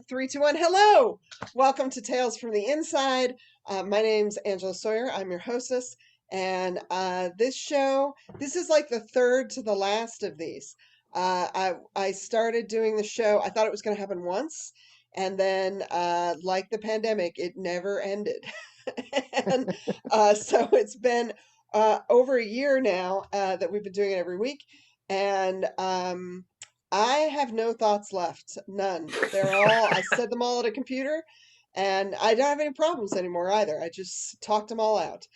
Three, two, one. Hello. Welcome to Tales from the Inside. My name's Angela Sawyer. I'm your hostess. And this is like the third to the last of these. I started doing the show. I thought it was going to happen once. And then, like the pandemic, it never ended. And so it's been over a year now that we've been doing it every week. And I have no thoughts left. None. I said them all at a computer, and I don't have any problems anymore either. I just talked them all out,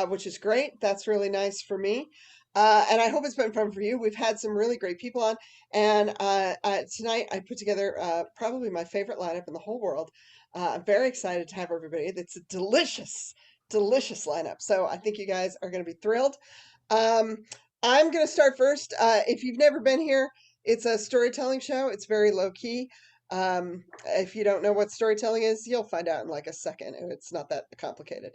which is great. That's really nice for me. And I hope it's been fun for you. We've had some really great people on, and tonight I put together probably my favorite lineup in the whole world. I'm very excited to have everybody. It's a delicious, delicious lineup. So I think you guys are going to be thrilled. Um, I'm going to start first. If you've never been here, it's a storytelling show. It's very low key. If you don't know what storytelling is, you'll find out in like a second. It's not that complicated.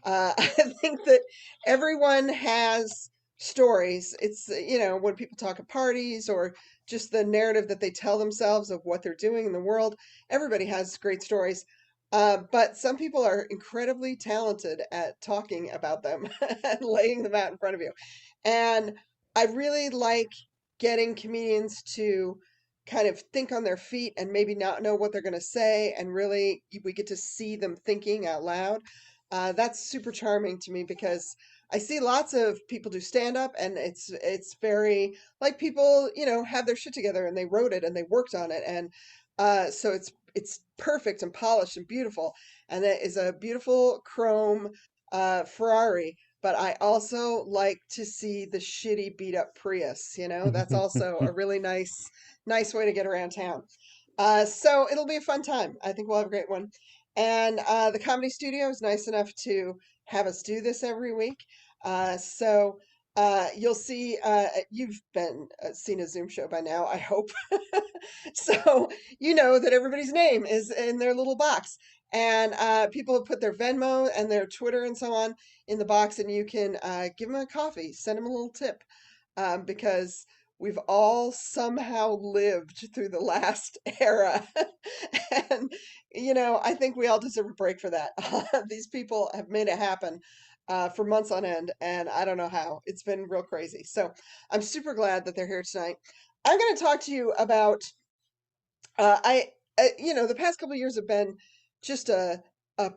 I think that everyone has stories. When people talk at parties or just the narrative that they tell themselves of what they're doing in the world, everybody has great stories. But some people are incredibly talented at talking about them and laying them out in front of you. And I really like getting comedians to kind of think on their feet and maybe not know what they're going to say. And really, we get to see them thinking out loud. That's super charming to me because I see lots of people do stand up and it's very like people, have their shit together and they wrote it and they worked on it. And so it's perfect and polished and beautiful. And it is a beautiful chrome Ferrari. But I also like to see the shitty beat up Prius, That's also a really nice way to get around town. So it'll be a fun time. I think we'll have a great one. And the Comedy Studio is nice enough to have us do this every week. You'll see, you've been seen a Zoom show by now, I hope. So you know that everybody's name is in their little box. And people have put their Venmo and their Twitter and so on in the box, and you can give them a coffee, send them a little tip, because we've all somehow lived through the last era. And, I think we all deserve a break for that. These people have made it happen for months on end, and I don't know how. It's been real crazy. So I'm super glad that they're here tonight. I'm going to talk to you about the past couple of years have been just a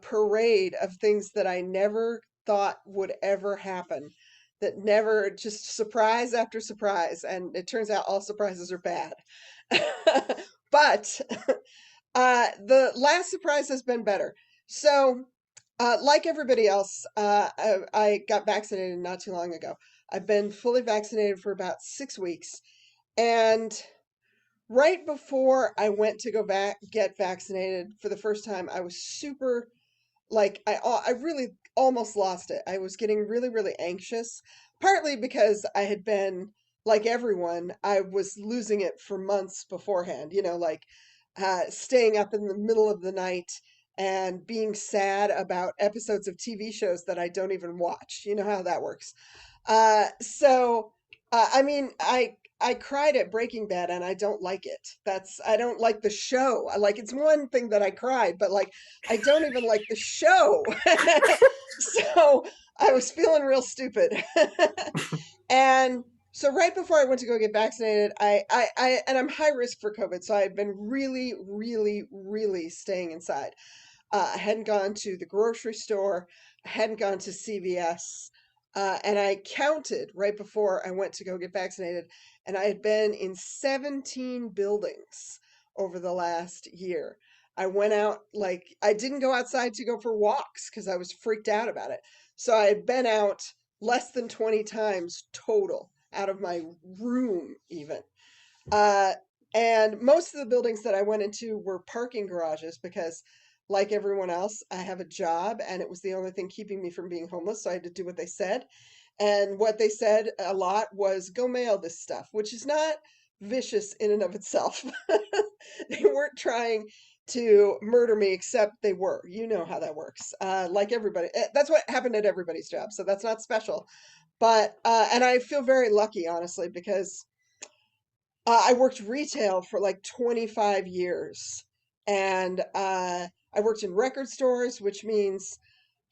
parade of things that I never thought would ever happen, that never just surprise after surprise, and it turns out all surprises are bad. But the last surprise has been better. So, like everybody else, I got vaccinated not too long ago. I've been fully vaccinated for about 6 weeks, and right before I went to go back get vaccinated for the first time, I was super like I really almost lost it. I was getting really really anxious, partly because I had been like everyone, I was losing it for months beforehand, like staying up in the middle of the night and being sad about episodes of TV shows that I don't even watch. You know how that works. I mean, I cried at Breaking Bad and I don't like it. I don't like the show. It's one thing that I cried, but like I don't even like the show. So I was feeling real stupid. And so right before I went to go get vaccinated, and I'm high risk for COVID, so I had been really, really, really staying inside. I hadn't gone to the grocery store. I hadn't gone to CVS. And I counted right before I went to go get vaccinated, and I had been in 17 buildings over the last year. I went out, I didn't go outside to go for walks because I was freaked out about it. So I had been out less than 20 times total out of my room, even. Uh, and most of the buildings that I went into were parking garages because, like everyone else, I have a job and it was the only thing keeping me from being homeless. So I had to do what they said. And what they said a lot was go mail this stuff, which is not vicious in and of itself. They weren't trying to murder me, except they were. You know how that works. Like everybody, that's what happened at everybody's job. So that's not special. But, and I feel very lucky, honestly, because I worked retail for like 25 years. And I worked in record stores, which means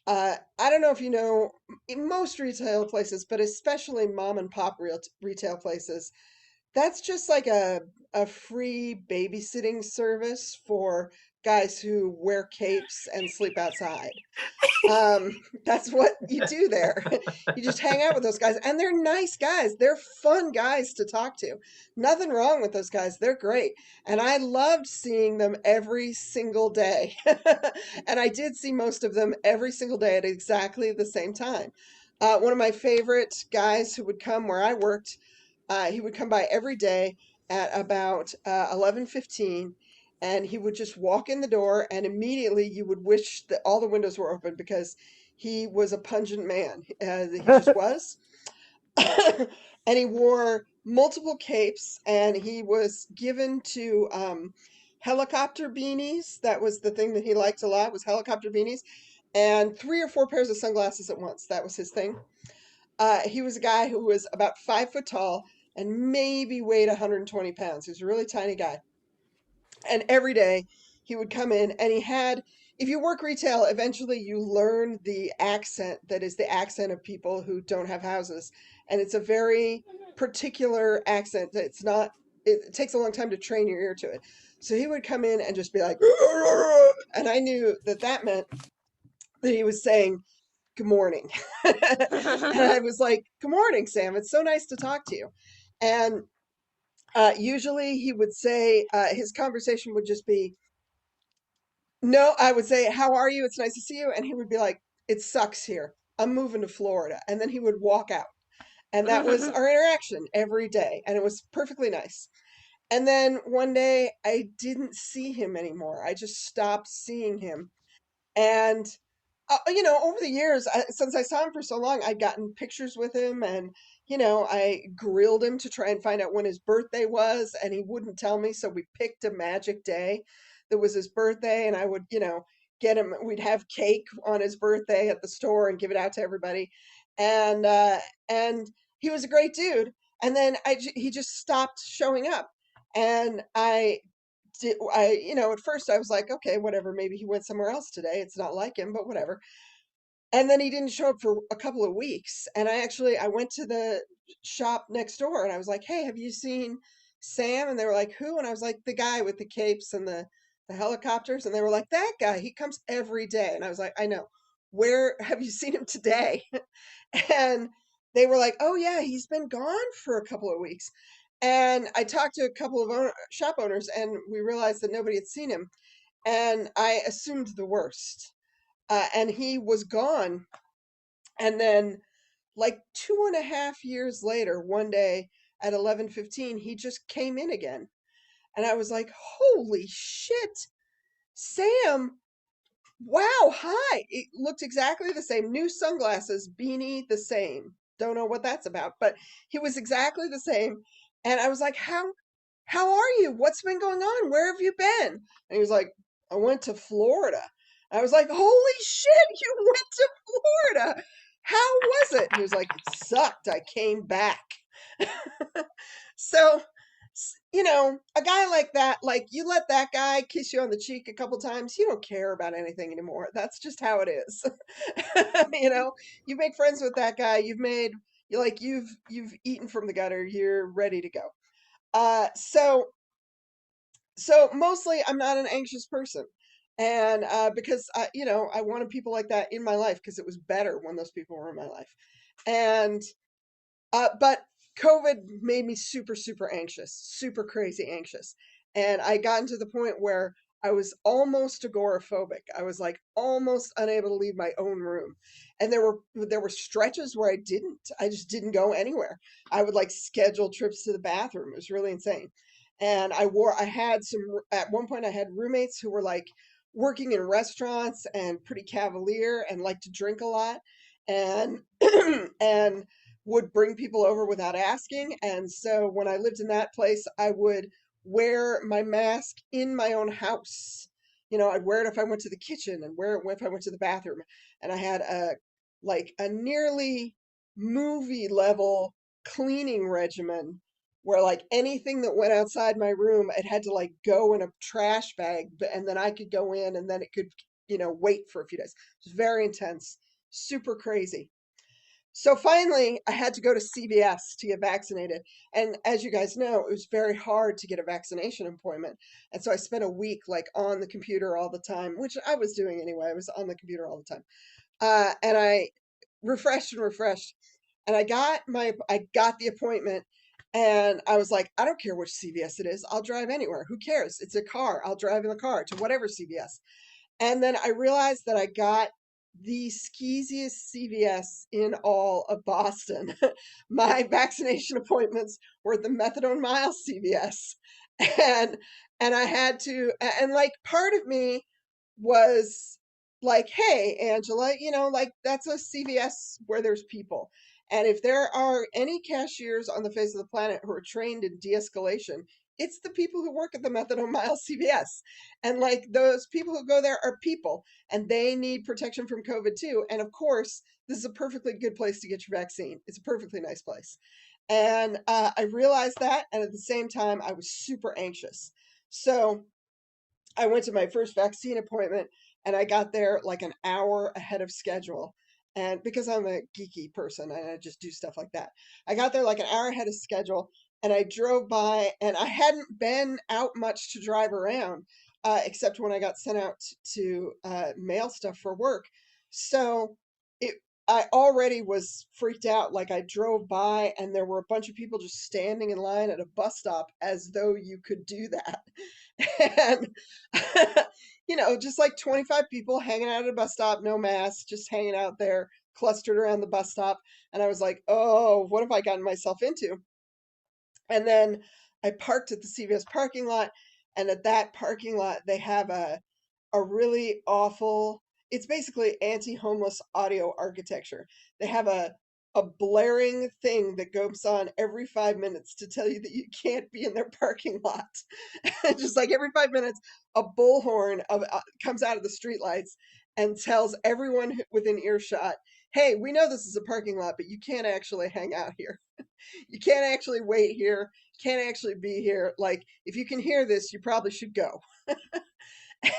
I don't know if you know, in most retail places, but especially mom and pop retail places, that's just like a free babysitting service for guys who wear capes and sleep outside. That's what you do there. You just hang out with those guys, and they're nice guys. They're fun guys to talk to. Nothing wrong with those guys. They're great. And I loved seeing them every single day. And I did see most of them every single day at exactly the same time. One of my favorite guys who would come where I worked, he would come by every day at about 11:15, and he would just walk in the door, and immediately you would wish that all the windows were open because he was a pungent man. He just was. And he wore multiple capes, and he was given to helicopter beanies. That was the thing that he liked a lot, was helicopter beanies, and 3 or 4 pairs of sunglasses at once. That was his thing. He was a guy who was about 5 foot tall and maybe weighed 120 pounds. He was a really tiny guy. And every day he would come in, and he had, if you work retail, eventually you learn the accent that is the accent of people who don't have houses. And it's a very particular accent. It's not, it takes a long time to train your ear to it. So he would come in and just be like, and I knew that that meant that he was saying, good morning. And I was like, good morning, Sam. It's so nice to talk to you. And usually he would say, his conversation would just be, no, I would say, how are you? It's nice to see you. And he would be like, it sucks here. I'm moving to Florida. And then he would walk out. And that was our interaction every day. And it was perfectly nice. And then one day I didn't see him anymore. I just stopped seeing him. And over the years, since I saw him for so long, I'd gotten pictures with him, and, I grilled him to try and find out when his birthday was, and he wouldn't tell me. So we picked a magic day that was his birthday, and I would, get him, we'd have cake on his birthday at the store and give it out to everybody. And he was a great dude. And then he just stopped showing up. And at first I was like, okay, whatever, maybe he went somewhere else today. It's not like him, but whatever. And then he didn't show up for a couple of weeks. And I went to the shop next door, and I was like, hey, have you seen Sam? And they were like, who? And I was like, the guy with the capes and the helicopters. And they were like, that guy, he comes every day. And I was like, I know. Where have you seen him today? And they were like, oh yeah, he's been gone for a couple of weeks. And I talked to a couple of shop owners, and we realized that nobody had seen him. And I assumed the worst. And he was gone. And then, like 2.5 years later, one day at 11:15, he just came in again. And I was like, holy shit, Sam. Wow, hi. It looked exactly the same. New sunglasses, beanie, the same. Don't know what that's about, but he was exactly the same. And I was like, how are you? What's been going on? Where have you been? And he was like, I went to Florida. I was like, holy shit, you went to Florida. How was it? He was like, it sucked. I came back. So, a guy like that, like you let that guy kiss you on the cheek a couple times, you don't care about anything anymore. That's just how it is. You make friends with that guy, you've eaten from the gutter, you're ready to go. So mostly I'm not an anxious person. And because I wanted people like that in my life because it was better when those people were in my life. And but COVID made me super, super anxious, super crazy anxious. And I gotten to the point where I was almost agoraphobic. I was like almost unable to leave my own room. And there were stretches where I just didn't go anywhere. I would like schedule trips to the bathroom. It was really insane. And at one point I had roommates who were like working in restaurants and pretty cavalier and liked to drink a lot. And and would bring people over without asking. And so when I lived in that place, I would wear my mask in my own house. I'd wear it if I went to the kitchen and wear it if I went to the bathroom. And I had a nearly movie level cleaning regimen where like anything that went outside my room, it had to like go in a trash bag, and then I could go in and then it could, wait for a few days. It was very intense, super crazy. So finally, I had to go to CVS to get vaccinated. And as you guys know, it was very hard to get a vaccination appointment. And so I spent a week like on the computer all the time, which I was doing anyway. I was on the computer all the time. And I refreshed and refreshed. And I got the appointment, and I was like, I don't care which CVS it is. I'll drive anywhere. Who cares? It's a car. I'll drive in the car to whatever CVS. And then I realized that I got the skeeziest CVS in all of Boston. My vaccination appointments were at the Methadone Mile CVS. And I had to, and like part of me was like, hey, Angela, like that's a CVS where there's people. And if there are any cashiers on the face of the planet who are trained in de-escalation, it's the people who work at the Methadone Mile CVS. And like those people who go there are people, and they need protection from COVID too. And of course, this is a perfectly good place to get your vaccine. It's a perfectly nice place. And I realized that. And at the same time, I was super anxious. So I went to my first vaccine appointment, and I got there like an hour ahead of schedule. And because I'm a geeky person and I just do stuff like that, I got there like an hour ahead of schedule, and I drove by, and I hadn't been out much to drive around, except when I got sent out to mail stuff for work. So it, I already was freaked out. Like I drove by and there were a bunch of people just standing in line at a bus stop as though you could do that. And just like 25 people hanging out at a bus stop, no mask, just hanging out there, clustered around the bus stop. And I was like, oh, what have I gotten myself into? And then I parked at the CVS parking lot. And at that parking lot, they have a really awful, it's basically anti-homeless audio architecture. They have a blaring thing that goes on every 5 minutes to tell you that you can't be in their parking lot. Just like every 5 minutes, a bullhorn comes out of the streetlights and tells everyone within earshot, hey, we know this is a parking lot, but you can't actually hang out here. You can't actually wait here. You can't actually be here. Like, if you can hear this, you probably should go.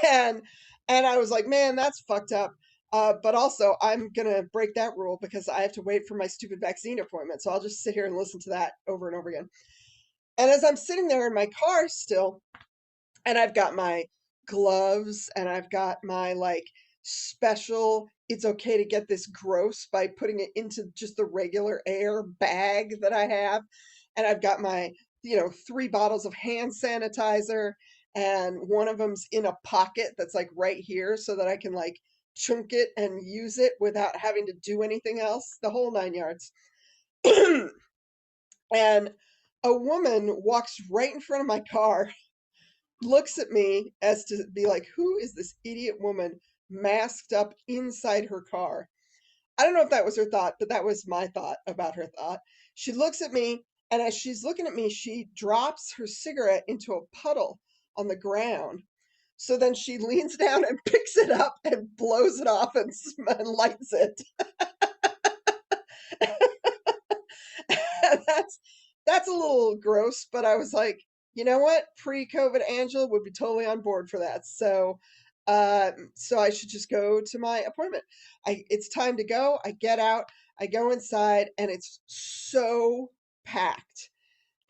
and I was like, man, that's fucked up. But also, I'm gonna break that rule because I have to wait for my stupid vaccine appointment. So I'll just sit here and listen to that over and over again. And as I'm sitting there in my car still, and I've got my gloves, and I've got my like special, it's okay to get this gross by putting it into just the regular air bag that I have. And I've got my, 3 bottles of hand sanitizer, and one of them's in a pocket that's like right here so that I can like chunk it and use it without having to do anything else, the whole 9 yards. And a woman walks right in front of my car, looks at me as to be like, who is this idiot woman masked up inside her car? I don't know if that was her thought, but that was my thought about her thought. She looks at me, and as she's looking at me, she drops her cigarette into a puddle on the ground. So then she leans down and picks it up and blows it off and lights it. that's a little gross, but I was like, you know what? Pre-COVID Angela would be totally on board for that. So I should just go to my appointment. It's time to go. I get out, I go inside, and it's so packed.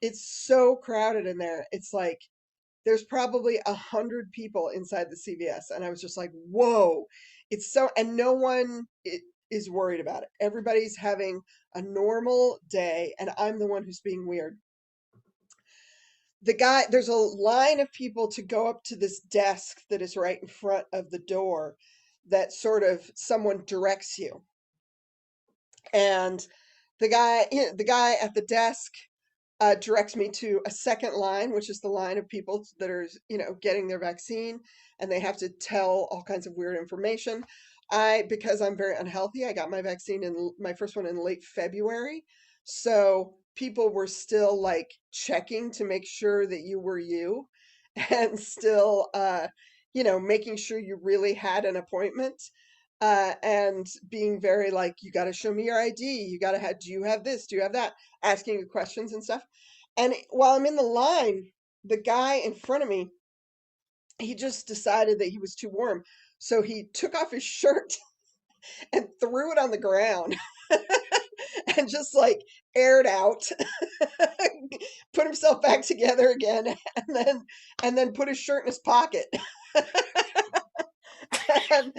It's so crowded in there. It's like there's probably 100 people inside the CVS, and I was just like, whoa! It's so, and no one is worried about it. Everybody's having a normal day, and I'm the one who's being weird. There's a line of people to go up to this desk that is right in front of the door, that sort of someone directs you. And the guy at the desk directs me to a second line, which is the line of people that are, getting their vaccine, and they have to tell all kinds of weird information. Because I'm very unhealthy, I got my first one in late February. So people were still like checking to make sure that you were you, and still, making sure you really had an appointment. And being very like, you got to show me your ID. You got to have, do you have this? Do you have that? Asking you questions and stuff. And while I'm in the line, the guy in front of me, he just decided that he was too warm. So he took off his shirt and threw it on the ground and just like aired out, put himself back together again, and then put his shirt in his pocket. And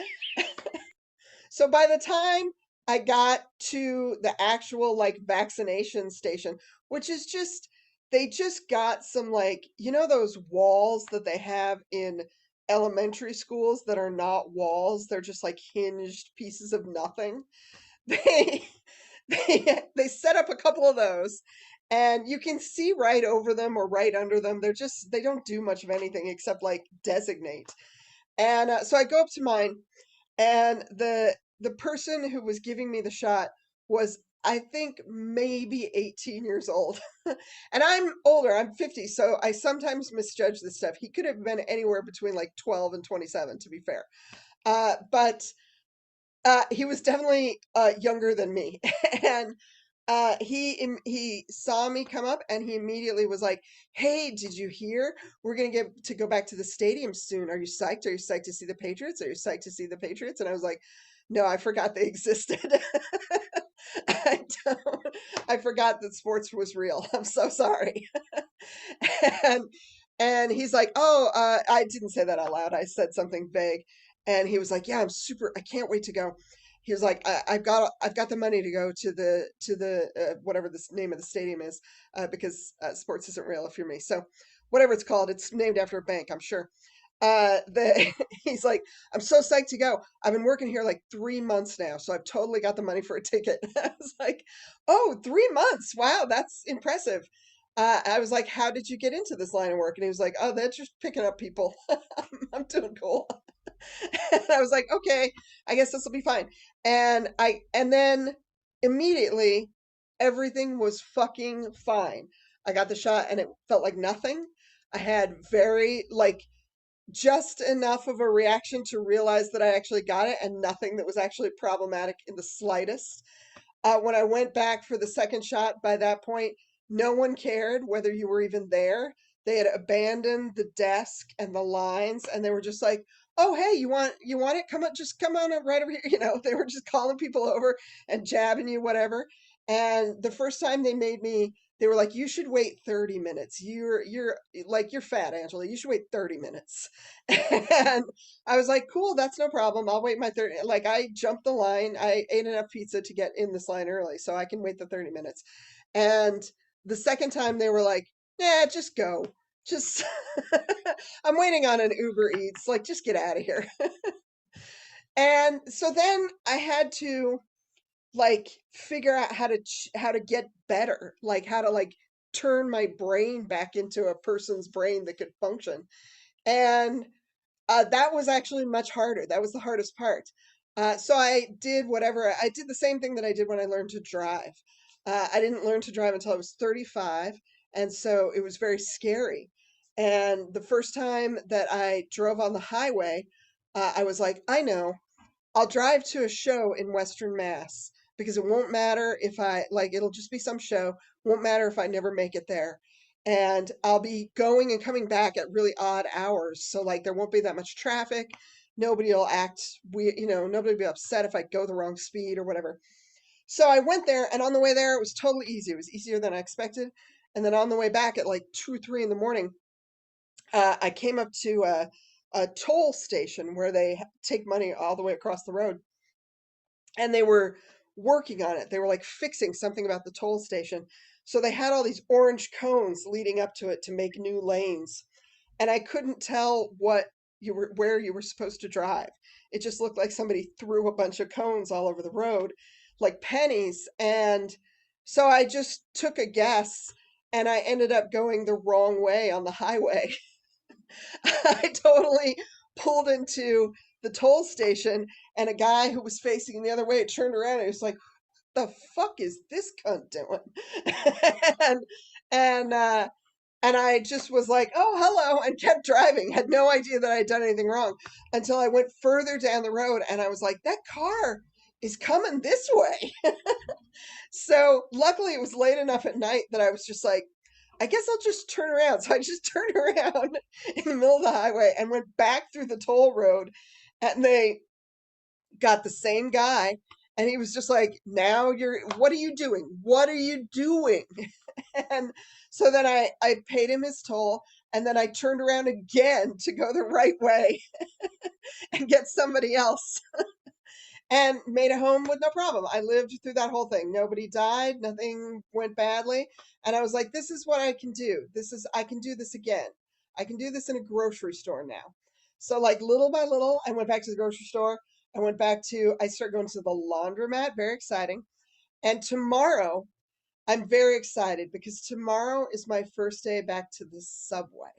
so by the time I got to the actual like vaccination station, which is just, they just got some like, you know, those walls that they have in elementary schools that are not walls, they're just like hinged pieces of nothing. They they set up a couple of those and you can see right over them or right under them. They're just, they don't do much of anything except like designate. And so I go up to mine, and the person who was giving me the shot was, I think, maybe 18 years old. And I'm older, I'm 50, so I sometimes misjudge this stuff. He could have been anywhere between like 12 and 27, to be fair. But he was definitely younger than me. And he saw me come up and he immediately was like, "Hey, did you hear? We're gonna get to go back to the stadium soon. Are you psyched? Are you psyched to see the Patriots? Are you psyched to see the Patriots?" And I was like, "No, I forgot they existed. I don't, I forgot that sports was real. I'm so sorry." And he's like, "Oh, I didn't say that out loud. I said something vague." And he was like, "Yeah, I'm super. I can't wait to go." He was like, I've got the money to go to the whatever the name of the stadium is, because sports isn't real if you're me. So whatever it's called, it's named after a bank, I'm sure. The He's like, "I'm so psyched to go. I've been working here like 3 months now, so I've totally got the money for a ticket." I was like, "Oh, 3 months! Wow, that's impressive." I was like, "How did you get into this line of work?" And he was like, "Oh, they're just picking up people. I'm doing cool." And I was like, "Okay, I guess this will be fine." And then immediately everything was fucking fine. I got the shot and it felt like nothing. I had very like just enough of a reaction to realize that I actually got it, and nothing that was actually problematic in the slightest. When I went back for the second shot, by that point, no one cared whether you were even there. They had abandoned the desk and the lines, and they were just like, "Oh, hey, you want it? Come on, just come on up right over here." They were just calling people over and jabbing you, whatever. And the first time they made me, they were like, "You should wait 30 minutes. You're like, you're fat, Angela. You should wait 30 minutes." And I was like, "Cool, that's no problem. I'll wait my 30." Like, I jumped the line. I ate enough pizza to get in this line early, so I can wait the 30 minutes. And the second time they were like, "Yeah, just go. Just I'm waiting on an Uber Eats. Like, just get out of here." And so then I had to like figure out how to get better, like how to like turn my brain back into a person's brain that could function. And that was actually much harder. That was the hardest part. So I did whatever. I did the same thing that I did when I learned to drive. I didn't learn to drive until I was 35, and so it was very scary. And the first time that I drove on the highway, I was like, "I know, I'll drive to a show in Western Mass because it won't matter if I like, it'll just be some show. Won't matter if I never make it there. And I'll be going and coming back at really odd hours. So like there won't be that much traffic. Nobody will act nobody will be upset if I go the wrong speed or whatever." So I went there, and on the way there it was totally easy. It was easier than I expected. And then on the way back at like 2 or 3 in the morning, I came up to a toll station where they take money all the way across the road, and they were working on it. They were like fixing something about the toll station. So they had all these orange cones leading up to it to make new lanes. And I couldn't tell where you were supposed to drive. It just looked like somebody threw a bunch of cones all over the road like pennies. And so I just took a guess, and I ended up going the wrong way on the highway. I totally pulled into the toll station, and a guy who was facing the other way turned around and he was like, "The fuck is this cunt doing?" and and uh and I just was like, "Oh, hello," and kept driving. Had no idea that I'd done anything wrong until I went further down the road, and I was like, "That car is coming this way." So luckily it was late enough at night that I was just like, I guess I'll just turn around. So I just turned around in the middle of the highway and went back through the toll road. And they got the same guy. And he was just like, now what are you doing? What are you doing? And so then I paid him his toll. And then I turned around again to go the right way and get somebody else and made it home with no problem. I lived through that whole thing. Nobody died, nothing went badly. And I was like, this is what I can do. I can do this again. I can do this in a grocery store now. So, like, little by little, I went back to the grocery store. I started going to the laundromat, very exciting. And tomorrow, I'm very excited because tomorrow is my first day back to the subway.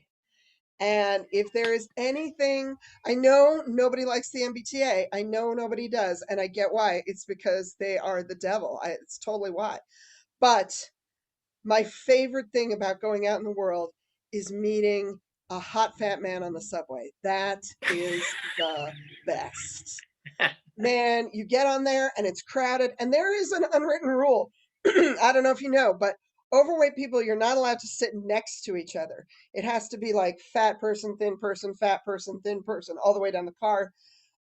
And if there is anything, I know nobody likes the MBTA. I know nobody does. And I get why. It's because they are the devil. It's totally why. But my favorite thing about going out in the world is meeting a hot fat man on the subway. That is the best. Man, you get on there and it's crowded, and there is an unwritten rule. I don't know if you know, but overweight people, you're not allowed to sit next to each other. It has to be like fat person, thin person, thin person, all the way down the car.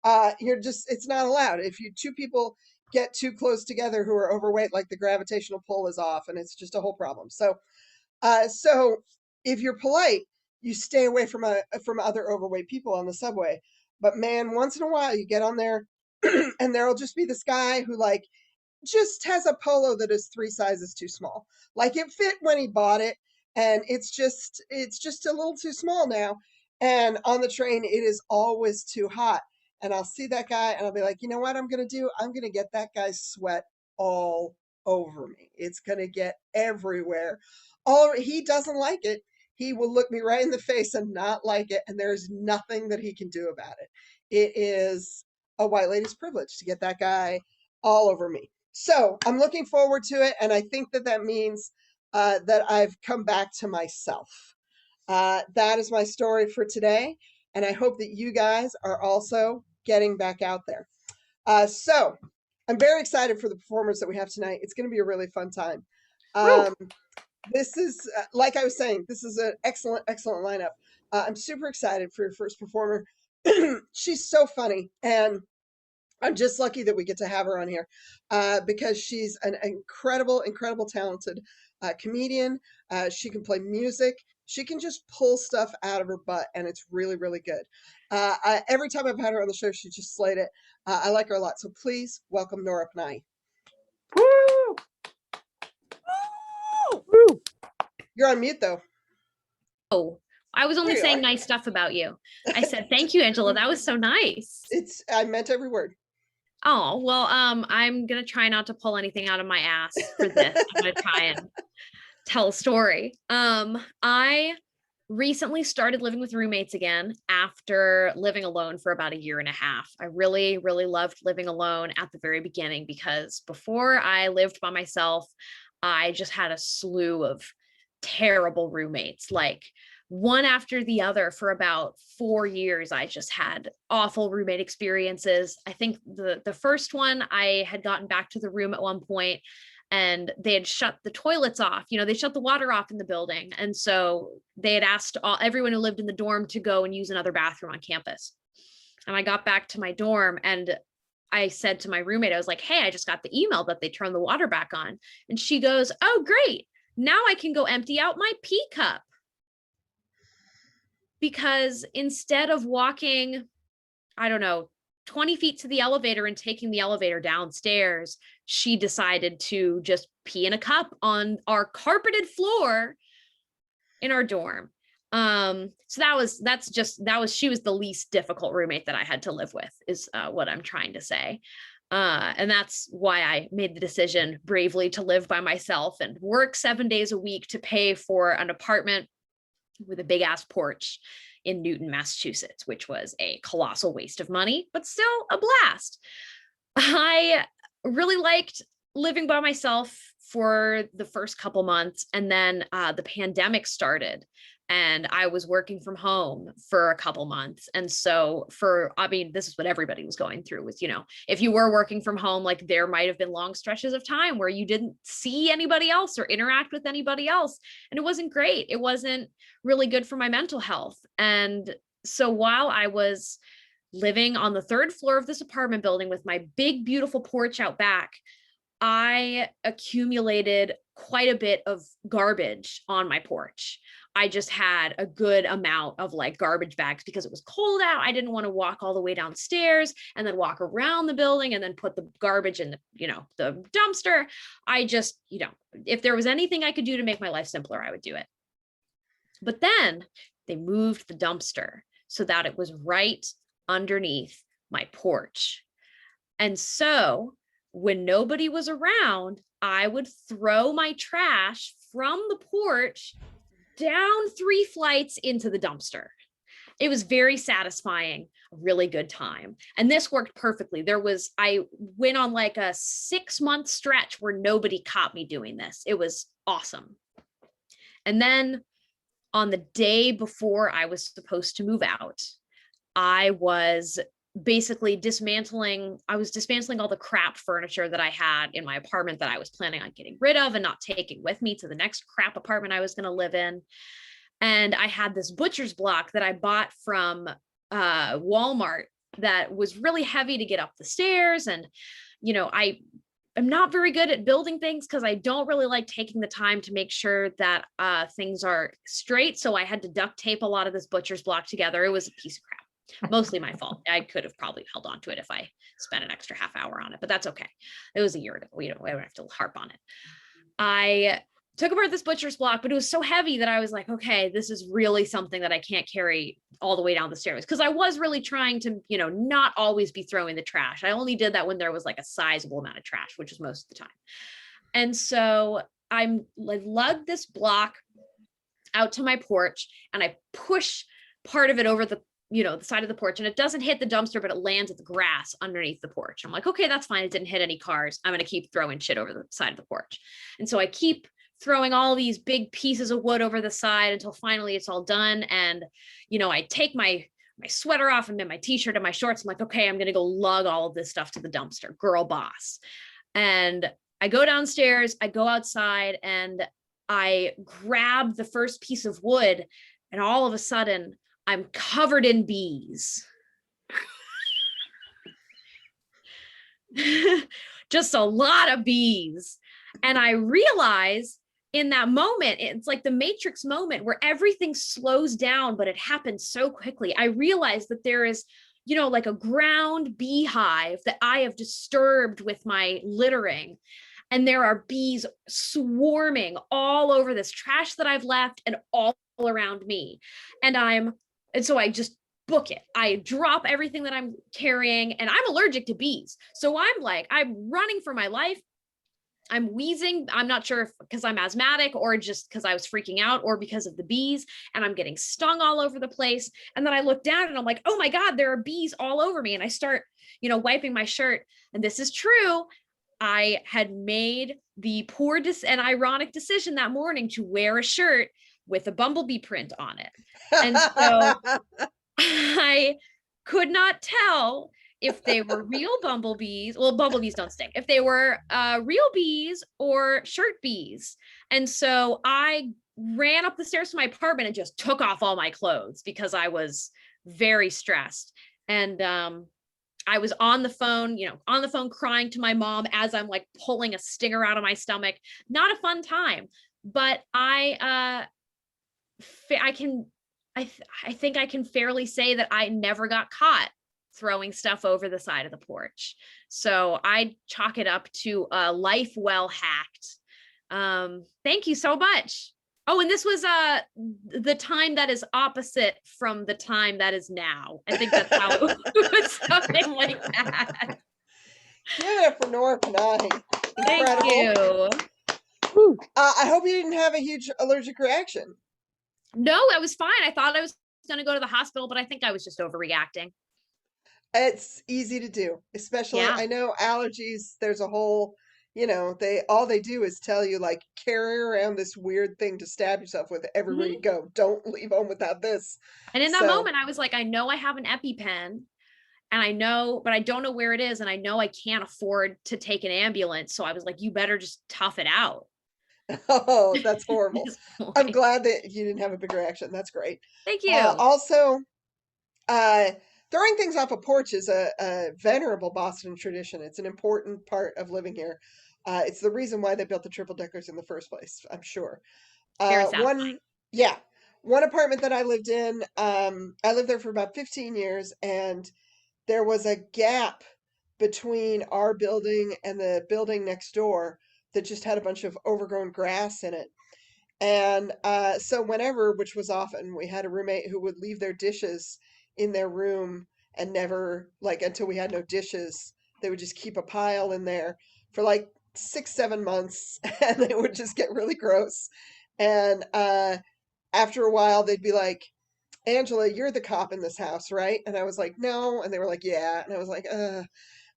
It's not allowed. If you two people get too close together who are overweight, like the gravitational pull is off, and it's just a whole problem. So if you're polite, you stay away from other overweight people on the subway. But man, once in a while you get on there and there'll just be this guy who like just has a polo that is 3 sizes too small. Like it fit when he bought it, and it's just a little too small now. And on the train, it is always too hot. And I'll see that guy and I'll be like, you know what I'm gonna do? I'm gonna get that guy's sweat all over me. It's gonna get everywhere. All he doesn't like it. He will look me right in the face and not like it, and there's nothing that he can do about it. It is a white lady's privilege to get that guy all over me. So I'm looking forward to it, and I think that means that I've come back to myself. That is my story for today, and I hope that you guys are also getting back out there. So I'm very excited for the performers that we have tonight. It's going to be a really fun time. Um, this is, like I was saying, this is an excellent, excellent lineup. I'm super excited for your first performer. She's so funny, and I'm just lucky that we get to have her on here because she's an incredible, incredible talented comedian. She can play music. She can just pull stuff out of her butt, and it's really, really good. Every time I've had her on the show, she just slayed it. I like her a lot. So please welcome Nora Panahi. Woo! Woo! You're on mute, though. Oh, I was only saying nice stuff about you. I said, thank you, Angela. That was so nice. I meant every word. Oh, well, I'm going to try not to pull anything out of my ass for this. I'm going to try and tell a story. I recently started living with roommates again after living alone for about a year and a half. I really, really loved living alone at the very beginning because before I lived by myself, I just had a slew of terrible roommates, like one after the other for about 4 years. I just had awful roommate experiences. I think the first one, I had gotten back to the room at one point and they had shut the toilets off. You know, they shut the water off in the building. And so they had asked everyone who lived in the dorm to go and use another bathroom on campus. And I got back to my dorm and I said to my roommate, I was like, hey, I just got the email that they turned the water back on. And she goes, oh, great. Now I can go empty out my pee cup. Because instead of walking, I don't know, 20 feet to the elevator and taking the elevator downstairs, she decided to just pee in a cup on our carpeted floor in our dorm. So she was the least difficult roommate that I had to live with, is what I'm trying to say. And that's why I made the decision bravely to live by myself and work 7 days a week to pay for an apartment with a big ass porch in Newton, Massachusetts, which was a colossal waste of money, but still a blast. I really liked living by myself for the first couple months. And then the pandemic started and I was working from home for a couple months. And so this is what everybody was going through was, if you were working from home, like there might've been long stretches of time where you didn't see anybody else or interact with anybody else. And it wasn't great. It wasn't really good for my mental health. And so while I was living on the 3rd floor of this apartment building with my big, beautiful porch out back, I accumulated quite a bit of garbage on my porch. I just had a good amount of like garbage bags because it was cold out. I didn't want to walk all the way downstairs and then walk around the building and then put the garbage in the dumpster. I just, if there was anything I could do to make my life simpler, I would do it. But then they moved the dumpster so that it was right underneath my porch. And so when nobody was around, I would throw my trash from the porch down 3 flights into the dumpster. It was very satisfying, a really good time. And this worked perfectly. I went on like a 6-month stretch where nobody caught me doing this. It was awesome. And then on the day before I was supposed to move out, I was basically dismantling all the crap furniture that I had in my apartment that I was planning on getting rid of and not taking with me to the next crap apartment I was going to live in. And I had this butcher's block that I bought from Walmart that was really heavy to get up the stairs. And, I'm not very good at building things because I don't really like taking the time to make sure that things are straight. So I had to duct tape a lot of this butcher's block together. It was a piece of crap. Mostly my fault. I could have probably held on to it if I spent an extra half hour on it, but that's okay. It was a year ago. I don't have to harp on it. I took apart this butcher's block, but it was so heavy that I was like, okay, this is really something that I can't carry all the way down the stairs. Cause I was really trying to, not always be throwing the trash. I only did that when there was like a sizable amount of trash, which is most of the time. And so I lugged this block out to my porch and I push part of it over the side of the porch, and it doesn't hit the dumpster, but it lands at the grass underneath the porch. I'm like, okay, that's fine. It didn't hit any cars. I'm going to keep throwing shit over the side of the porch. And so I keep throwing all these big pieces of wood over the side until finally it's all done. And, I take my sweater off and then my t-shirt and my shorts. I'm like, okay, I'm going to go lug all of this stuff to the dumpster, girl boss. And I go downstairs, I go outside and I grab the first piece of wood, and all of a sudden I'm covered in bees. Just a lot of bees. And I realize in that moment, it's like the Matrix moment where everything slows down, but it happens so quickly. I realize that there is, like a ground beehive that I have disturbed with my littering. And there are bees swarming all over this trash that I've left and all around me. And so I just book it. I drop everything that I'm carrying, and I'm allergic to bees. So I'm running for my life. I'm wheezing. I'm not sure if because I'm asthmatic or just because I was freaking out or because of the bees, and I'm getting stung all over the place. And then I look down and I'm like, oh my God, there are bees all over me. And I start, wiping my shirt. And this is true. I had made the poor and ironic decision that morning to wear a shirt with a bumblebee print on it. And so I could not tell if they were real bumblebees. Well, bumblebees don't sting. If they were real bees or shirt bees. And so I ran up the stairs to my apartment and just took off all my clothes because I was very stressed. And I was on the phone, crying to my mom as I'm like pulling a stinger out of my stomach. Not a fun time, but I think I can fairly say that I never got caught throwing stuff over the side of the porch. So I chalk it up to a life well hacked. Thank you so much. Oh, and this was the time that is opposite from the time that is now. I think that's how it was, something like that. Give it up for Nora Panahi. Thank you. I hope you didn't have a huge allergic reaction. No, it was fine. I thought I was going to go to the hospital, but I think I was just overreacting. It's easy to do, especially, I know allergies, there's a whole, all they do is tell you, like, carry around this weird thing to stab yourself with everywhere you go. Don't leave home without this. And in that So, moment, I was like, I know I have an EpiPen, and I know, but I don't know where it is, and I know I can't afford to take an ambulance. So I was like, you better just tough it out. oh, that's horrible. This I'm point. glad that you didn't have a big reaction. That's great. Thank you. Also, uh, throwing things off a porch is a venerable Boston tradition. It's an important part of living here. It's the reason why they built the triple deckers in the first place, I'm sure. Very satisfying. Yeah, one apartment that I lived in, I lived there for about 15 years, and there was a gap between our building and the building next door that just had a bunch of overgrown grass in it. And so whenever, which was often, we had a roommate who would leave their dishes in their room and never, like, until we had no dishes, they would just keep a pile in there for like 6, 7 months, and it would just get really gross. And after a while, they'd be like, Angela, you're the cop in this house, right? And I was like, no. And they were like, yeah. And I was like,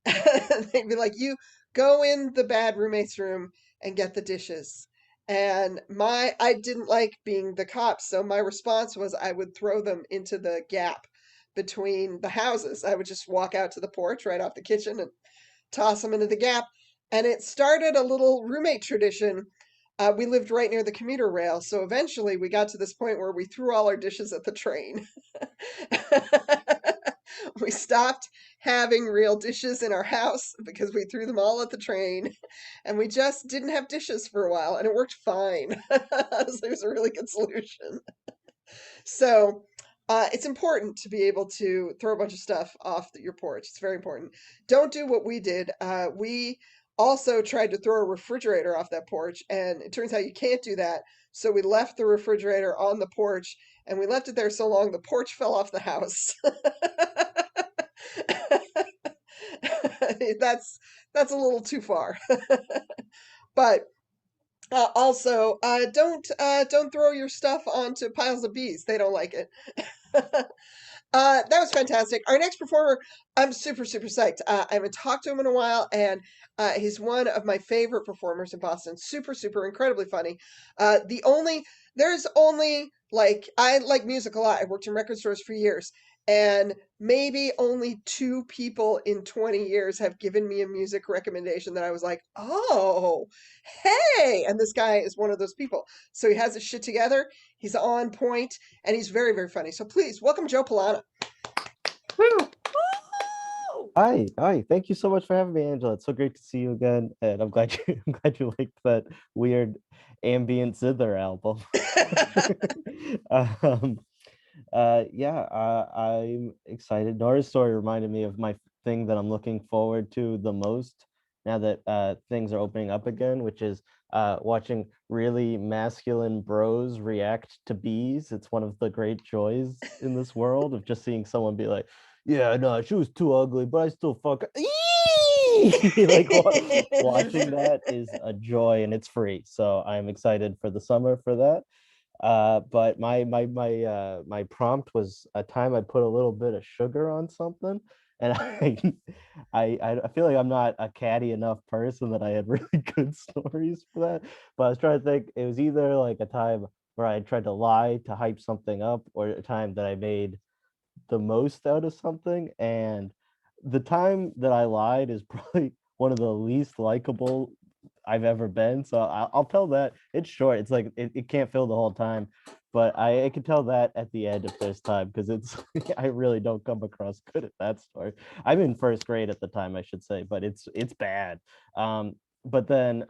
And they'd be like, you go in the bad roommate's room and get the dishes. And I didn't like being the cop, so my response was I would throw them into the gap between the houses. I would just walk out to the porch right off the kitchen and toss them into the gap. And it started a little roommate tradition. We lived right near the commuter rail, so eventually we got to this point where we threw all our dishes at the train. We stopped having real dishes in our house because we threw them all at the train, and we just didn't have dishes for a while, and it worked fine. So it was a really good solution. So it's important to be able to throw a bunch of stuff off your porch. It's very important. Don't do what we did. We also tried to throw a refrigerator off that porch, and it turns out you can't do that. So we left the refrigerator on the porch, and we left it there so long the porch fell off the house. that's that's a little too far. But also, don't throw your stuff onto piles of bees. They don't like it. That was fantastic. Our next performer, I'm super, super psyched. I haven't talked to him in a while, and he's one of my favorite performers in Boston. Super, super, incredibly funny. There's only, like, I like music a lot. I worked in record stores for years, and maybe only 2 people in 20 years have given me a music recommendation that I was like, oh, hey. And this guy is one of those people. So he has his shit together. He's on point, and he's very, very funny. So please welcome Joe Palana. Woo! Hi. Thank you so much for having me, Angela. It's so great to see you again, and I'm glad you liked that weird ambient zither album. I'm excited. Nora's story reminded me of my thing that I'm looking forward to the most now that things are opening up again, which is watching really masculine bros react to bees. It's one of the great joys in this world of just seeing someone be like, yeah, no, she was too ugly, but I still fuck her. Like watching that is a joy, and it's free. So I'm excited for the summer for that. But my prompt was a time I put a little bit of sugar on something, and I feel like I'm not a catty enough person that I had really good stories for that. But I was trying to think. It was either like a time where I tried to lie to hype something up, or a time that I made the most out of something. And the time that I lied is probably one of the least likable I've ever been. So I'll tell that. It's short. It's like it can't fill the whole time, but I can tell that at the end if there's time, because it's I really don't come across good at that story. I'm in first grade at the time, I should say, but it's bad. But then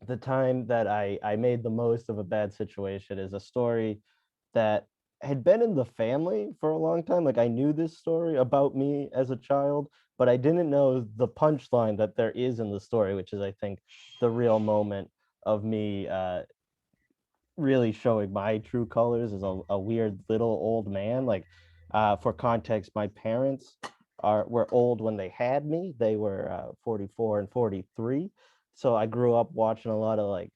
the time that I made the most of a bad situation is a story that had been in the family for a long time. Like I knew this story about me as a child, but I didn't know the punchline that there is in the story, which is, I think, the real moment of me really showing my true colors as a weird little old man. Like for context, my parents were old when they had me. They were 44 and 43. So I grew up watching a lot of like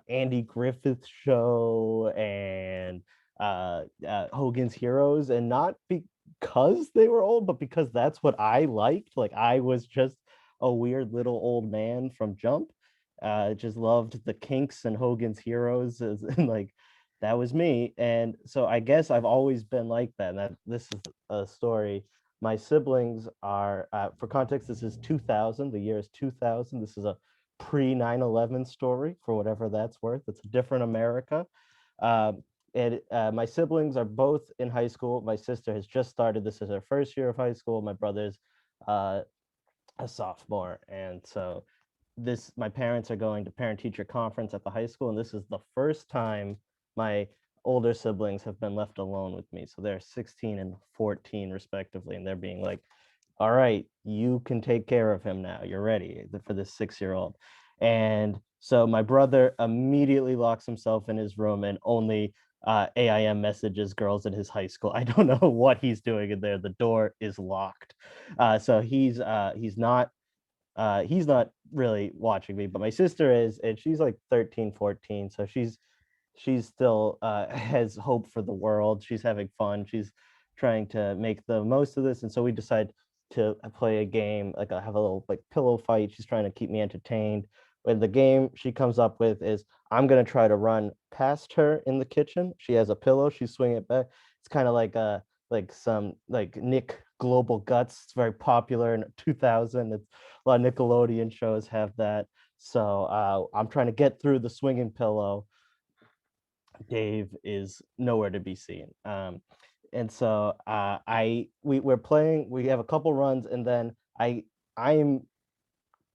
Andy Griffith show and Hogan's Heroes, and not because they were old, but because that's what I liked. Like I was just a weird little old man from Jump. Just loved the Kinks and Hogan's Heroes, and like that was me. And so I guess I've always been like that. And that this is a story. My siblings are, for context, this is 2000. The year is 2000. This is a pre 9/11 story, for whatever that's worth. It's a different America. Um, and my siblings are both in high school. My sister has just started. This is her first year of high school. My brother's uh, a sophomore. And so my parents are going to parent teacher conference at the high school, and this is the first time my older siblings have been left alone with me. So they're 16 and 14 respectively, and they're being like, all right, you can take care of him now, you're ready for this 6-year-old. And so my brother immediately locks himself in his room and only AIM messages girls in his high school. I don't know what he's doing in there. The door is locked. So he's not really watching me, but my sister is, and she's like 13, 14. So she's still has hope for the world. She's having fun. She's trying to make the most of this. And so we decide to play a game, like I have a little like pillow fight. She's trying to keep me entertained. And the game she comes up with is I'm gonna try to run past her in the kitchen. She has a pillow, she's swinging it back. It's kind of like some like Nick Global Guts. It's very popular in 2000. It's a lot of Nickelodeon shows have that. So I'm trying to get through the swinging pillow. Dave is nowhere to be seen. And so we're playing. We have a couple runs, and then I'm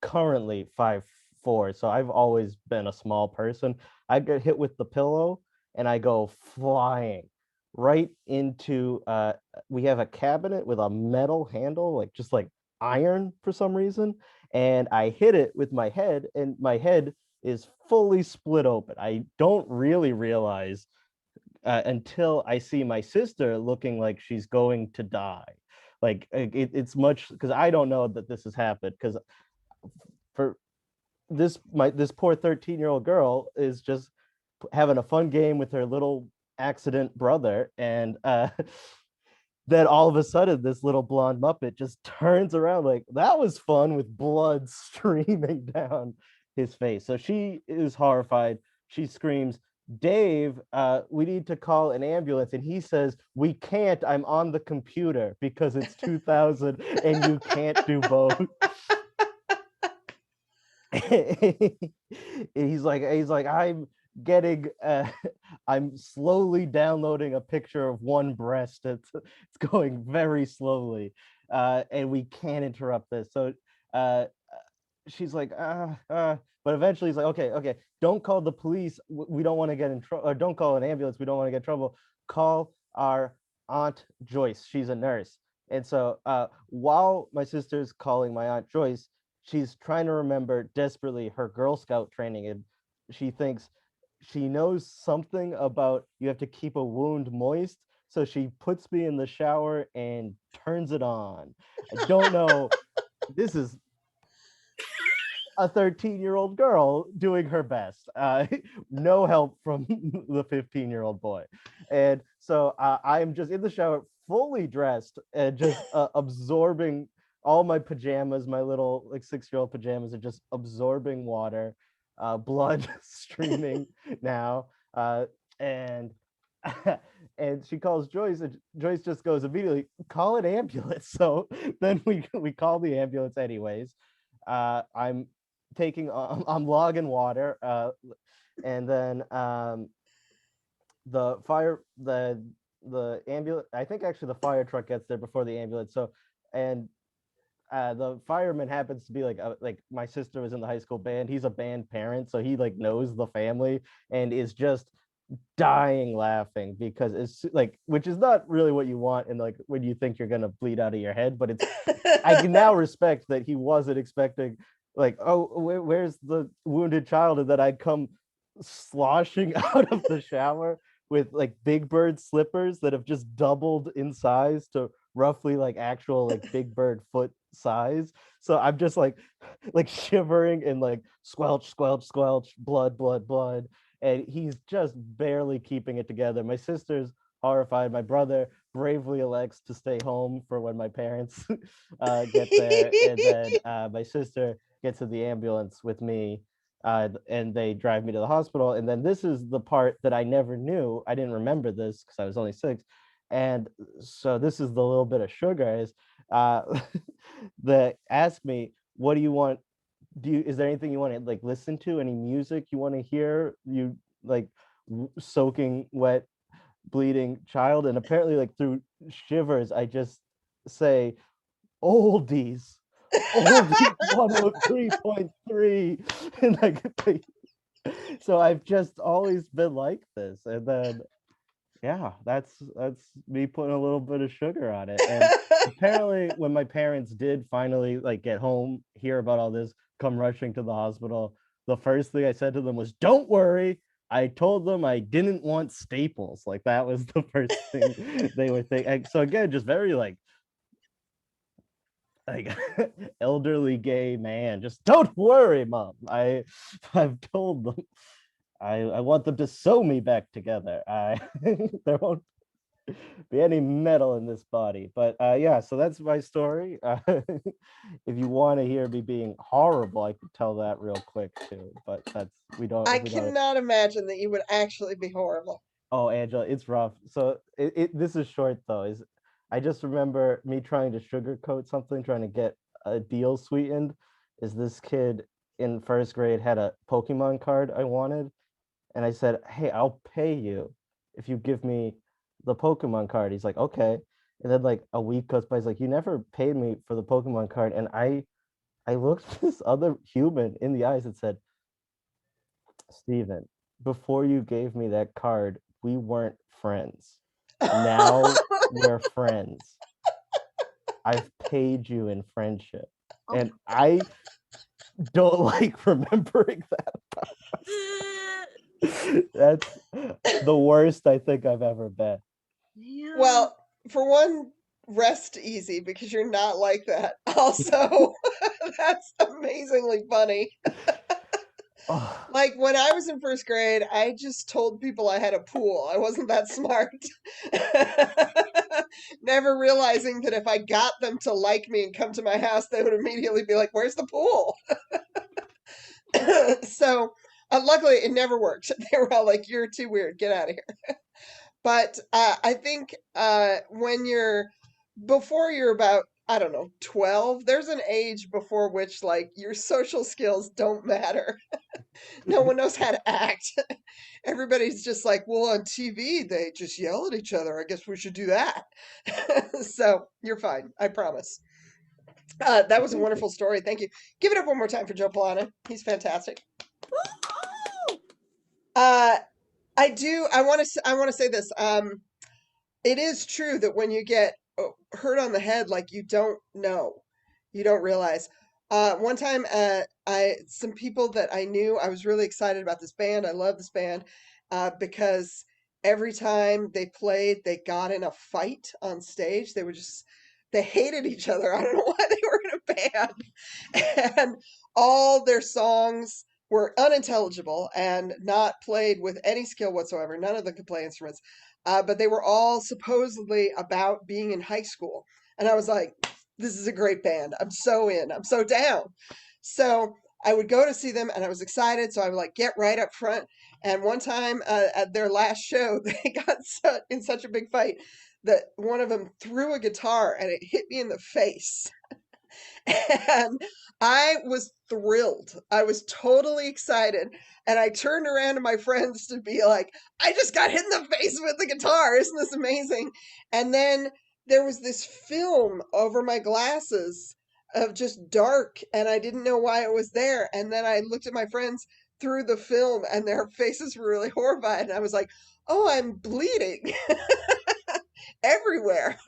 currently 5'4", so I've always been a small person. I get hit with the pillow, and I go flying right into. We have a cabinet with a metal handle, like just like iron for some reason, and I hit it with my head, and my head is fully split open. I don't really realize until I see my sister looking like she's going to die. Like it's much because I don't know that this has happened, because for this poor 13-year-old girl is just having a fun game with her little accident brother, and then all of a sudden this little blonde muppet just turns around like that was fun, with blood streaming down his face. So she is horrified. She screams, Dave, we need to call an ambulance. And he says, we can't, I'm on the computer, because it's 2000 and you can't do both. he's like I'm slowly downloading a picture of one breast. It's going very slowly, and we can't interrupt this. So she's like, but eventually he's like, okay, don't call the police. We don't want to get in trouble. Or don't call an ambulance. We don't want to get in trouble. Call our Aunt Joyce. She's a nurse. And so while my sister's calling my Aunt Joyce, she's trying to remember desperately her Girl Scout training. And she thinks she knows something about you have to keep a wound moist. So she puts me in the shower and turns it on. I don't know. This is a 13-year-old girl doing her best. No help from the 15-year-old boy. And so I'm just in the shower, fully dressed, and just absorbing all my pajamas. My little like 6-year-old pajamas are just absorbing water, blood streaming now. And and she calls Joyce, and Joyce just goes immediately, call an ambulance. So then we call the ambulance anyways. I'm logging water, and then the ambulance, I think actually the fire truck gets there before the ambulance. So, and the fireman happens to be like my sister was in the high school band. He's a band parent, so he like knows the family and is just dying laughing, because it's like, which is not really what you want, and like when you think you're gonna bleed out of your head. But it's I can now respect that he wasn't expecting like, oh, where's the wounded child, and that I'd come sloshing out of the shower with like Big Bird slippers that have just doubled in size to roughly like actual like Big Bird foot size. So I'm just like shivering and like squelch, squelch, squelch, blood, blood, blood. And he's just barely keeping it together. My sister's horrified. My brother bravely elects to stay home for when my parents get there, and then my sister gets in the ambulance with me, and they drive me to the hospital. And then this is the part that I never knew. I didn't remember this because I was only 6, and so this is the little bit of sugar is that asked me, "What do you want? Is there anything you want to like listen to? Any music you want to hear? You like soaking wet bleeding child?" And apparently like through shivers I just say oldies, oldies 103.3. And like so I've just always been like this. And then yeah, that's me putting a little bit of sugar on it. And apparently when my parents did finally like get home, hear about all this, come rushing to the hospital, the first thing I said to them was, "Don't worry, I told them I didn't want staples." Like that was the first thing they were thinking. So again, just very like elderly gay man, just don't worry, mom. I've told them I want them to sew me back together. There won't be any metal in this body. But yeah, so that's my story. If you want to hear me being horrible, I could tell that real quick too. But that's we don't. I We don't. cannot imagine that you would actually be horrible. Oh, Angela, it's rough. So this is short though. Is I just remember me trying to sugarcoat something, trying to get a deal sweetened. Is this kid in first grade had a Pokemon card I wanted, and I said, "Hey, I'll pay you if you give me the Pokemon card." He's like, "Okay." And then like a week goes by. He's like, "You never paid me for the Pokemon card." And I looked this other human in the eyes and said, "Steven, before you gave me that card, we weren't friends. Now we're friends. I've paid you in friendship." And I don't like remembering that. That's the worst I think I've ever been. Yeah. Well, for one, rest easy because you're not like that. Also, that's amazingly funny. Oh, Like when I was in first grade, I just told people I had a pool. I wasn't that smart. Never realizing that if I got them to like me and come to my house, they would immediately be like, "Where's the pool?" So, luckily, it never worked. They were all like, "You're too weird. Get out of here." But I think when before you're about, I don't know, 12, there's an age before which like your social skills don't matter. No one knows how to act. Everybody's just like, well, on TV, they just yell at each other. I guess we should do that. So you're fine. I promise. That was a thank you. wonderful story. Thank you. Give it up one more time for Joe Palana. He's fantastic. Uh, I want to say this. It is true that when you get hurt on the head, like you don't realize. One time, some people that I knew, I was really excited about this band. I love this band because every time they played, they got in a fight on stage. They hated each other. I don't know why they were in a band, and all their songs were unintelligible and not played with any skill whatsoever. None of them could play instruments, but they were all supposedly about being in high school. And I was like, this is a great band. I'm so in. I'm so down. So I would go to see them and I was excited. So I would like get right up front. And one time at their last show, they got in such a big fight that one of them threw a guitar and it hit me in the face. And I was thrilled. I was totally excited. And I turned around to my friends to be like, I just got hit in the face with the guitar. Isn't this amazing? And then there was this film over my glasses of just dark, and I didn't know why it was there. And then I looked at my friends through the film, and their faces were really horrified. And I was like, oh, I'm bleeding everywhere.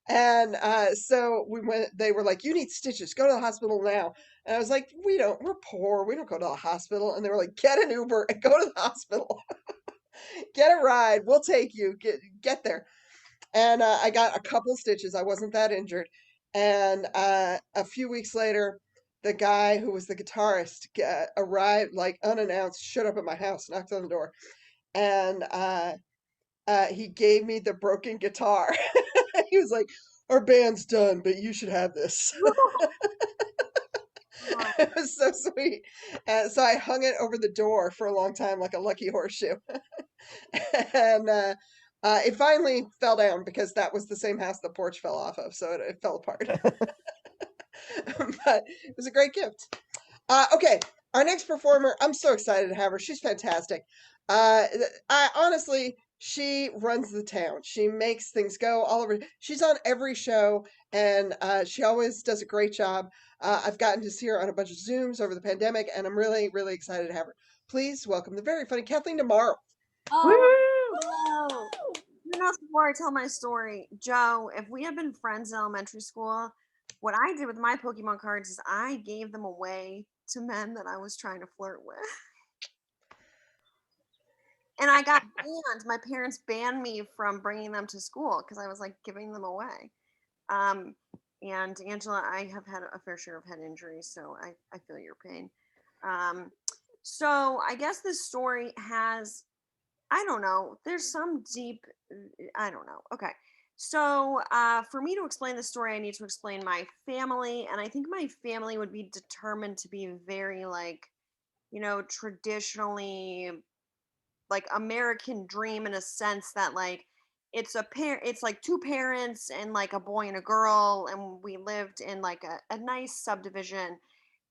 And so we went, they were like, you need stitches, go to the hospital now. And I was like, we're poor, we don't go to the hospital. And they were like, get an Uber and go to the hospital. Get a ride, we'll take you, get there. And I got a couple stitches, I wasn't that injured. And a few weeks later, the guy who was the guitarist arrived like unannounced, showed up at my house, knocked on the door. And he gave me the broken guitar. He was like, "Our band's done, but you should have this." Oh, It was so sweet. So I hung it over the door for a long time, like a lucky horseshoe. And it finally fell down because that was the same house the porch fell off of, so it fell apart. But it was a great gift. Okay, our next performer, I'm so excited to have her. She's fantastic. I honestly, she runs the town. She makes things go all over. She's on every show, and she always does a great job. I've gotten to see her on a bunch of Zooms over the pandemic, and I'm really, really excited to have her. Please welcome the very funny Kathleen DeMarle. oh, no. You know, before I tell my story, Joe, if we had been friends in elementary school, what I did with my Pokemon cards is I gave them away to men that I was trying to flirt with. And I got banned. My parents banned me from bringing them to school because I was like giving them away. And Angela, I have had a fair share of head injuries, so I feel your pain. So I guess this story has, I don't know, there's some deep, I don't know. Okay. So for me to explain the story, I need to explain my family. And I think my family would be determined to be very like, traditionally like American dream in a sense that like it's like two parents and like a boy and a girl, and we lived in like a nice subdivision.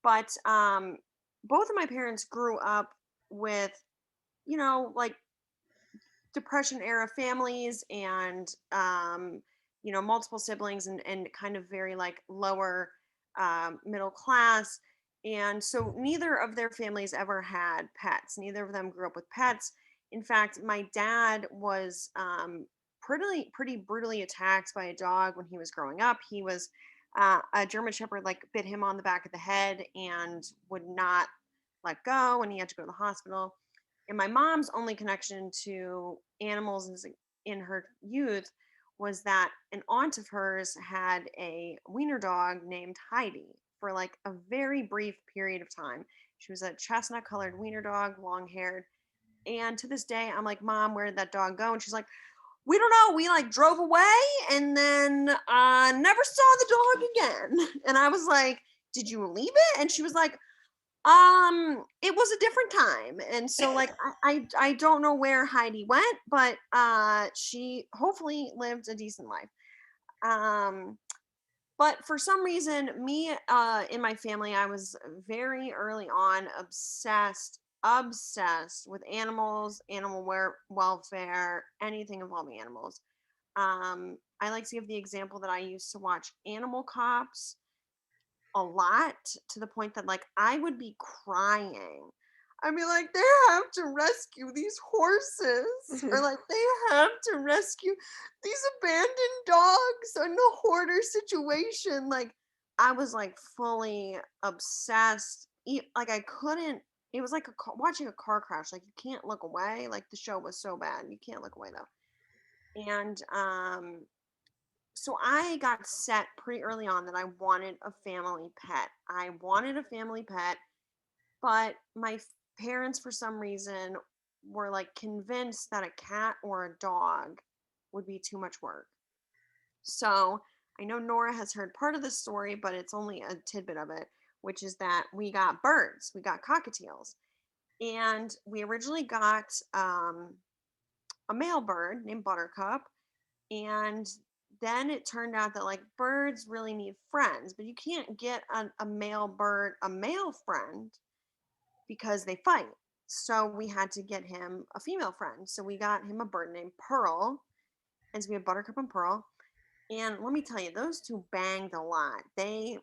But both of my parents grew up with, like depression era families and multiple siblings and kind of very like lower middle class. And so neither of their families ever had pets. Neither of them grew up with pets. In fact, my dad was pretty brutally attacked by a dog when he was growing up. He was a German Shepherd, like bit him on the back of the head and would not let go, and he had to go to the hospital. And my mom's only connection to animals in her youth was that an aunt of hers had a wiener dog named Heidi for like a very brief period of time. She was a chestnut colored wiener dog, long haired. And to this day, I'm like, Mom, where did that dog go? And she's like, we don't know. We like drove away and then never saw the dog again. And I was like, did you leave it? And she was like, it was a different time. And so like I don't know where Heidi went, but she hopefully lived a decent life. But for some reason, me in my family, I was very early on obsessed with animals, animal welfare, anything involving animals. I like to give the example that I used to watch Animal Cops a lot, to the point that like I would be crying. I'd be like, they have to rescue these horses, or like they have to rescue these abandoned dogs in a hoarder situation. Like I was like fully obsessed. Like I couldn't. It was like watching a car crash. Like you can't look away. Like the show was so bad, you can't look away though. And so I got set pretty early on that I wanted a family pet. I wanted a family pet, but my parents, for some reason, were like convinced that a cat or a dog would be too much work. So I know Nora has heard part of this story, but it's only a tidbit of it, which is that we got birds, we got cockatiels. And we originally got a male bird named Buttercup. And then it turned out that like birds really need friends, but you can't get a male bird a male friend because they fight. So we had to get him a female friend. So we got him a bird named Pearl. And so we had Buttercup and Pearl. And let me tell you, those two banged a lot. They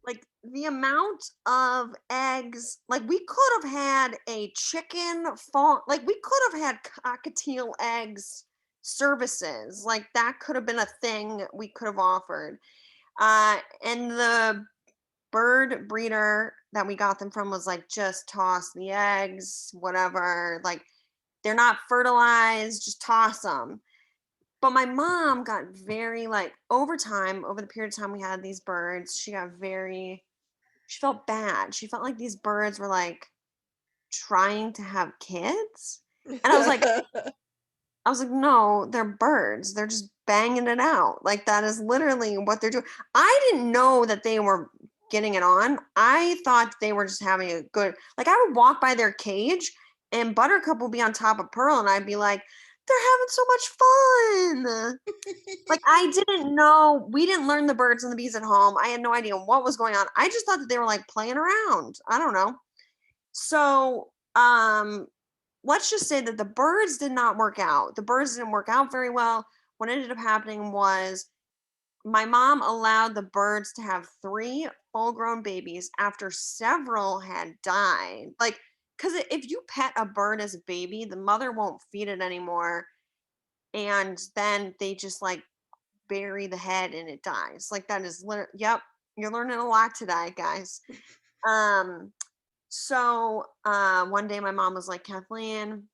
like the amount of eggs, like we could have had a chicken farm, like we could have had cockatiel eggs services, like that could have been a thing we could have offered. And the bird breeder that we got them from was like, just toss the eggs, whatever, like they're not fertilized, just toss them. But my mom got very like over the period of time we had these birds, she felt bad. She felt like these birds were like trying to have kids. And I was like, I was like, no, they're birds. They're just banging it out. Like that is literally what they're doing. I didn't know that they were getting it on. I thought they were just having a good, like I would walk by their cage and Buttercup would be on top of Pearl and I'd be like, they're having so much fun. Like I didn't know, we didn't learn the birds and the bees at home. I had no idea what was going on. I just thought that they were like playing around. I don't know. So, let's just say that the birds did not work out. The birds didn't work out very well. What ended up happening was my mom allowed the birds to have 3 full-grown babies after several had died. Like, because if you pet a bird as a baby, the mother won't feed it anymore. And then they just like bury the head and it dies. Like that is literally, yep, you're learning a lot today, guys. Um, so one day my mom was like, Kathleen,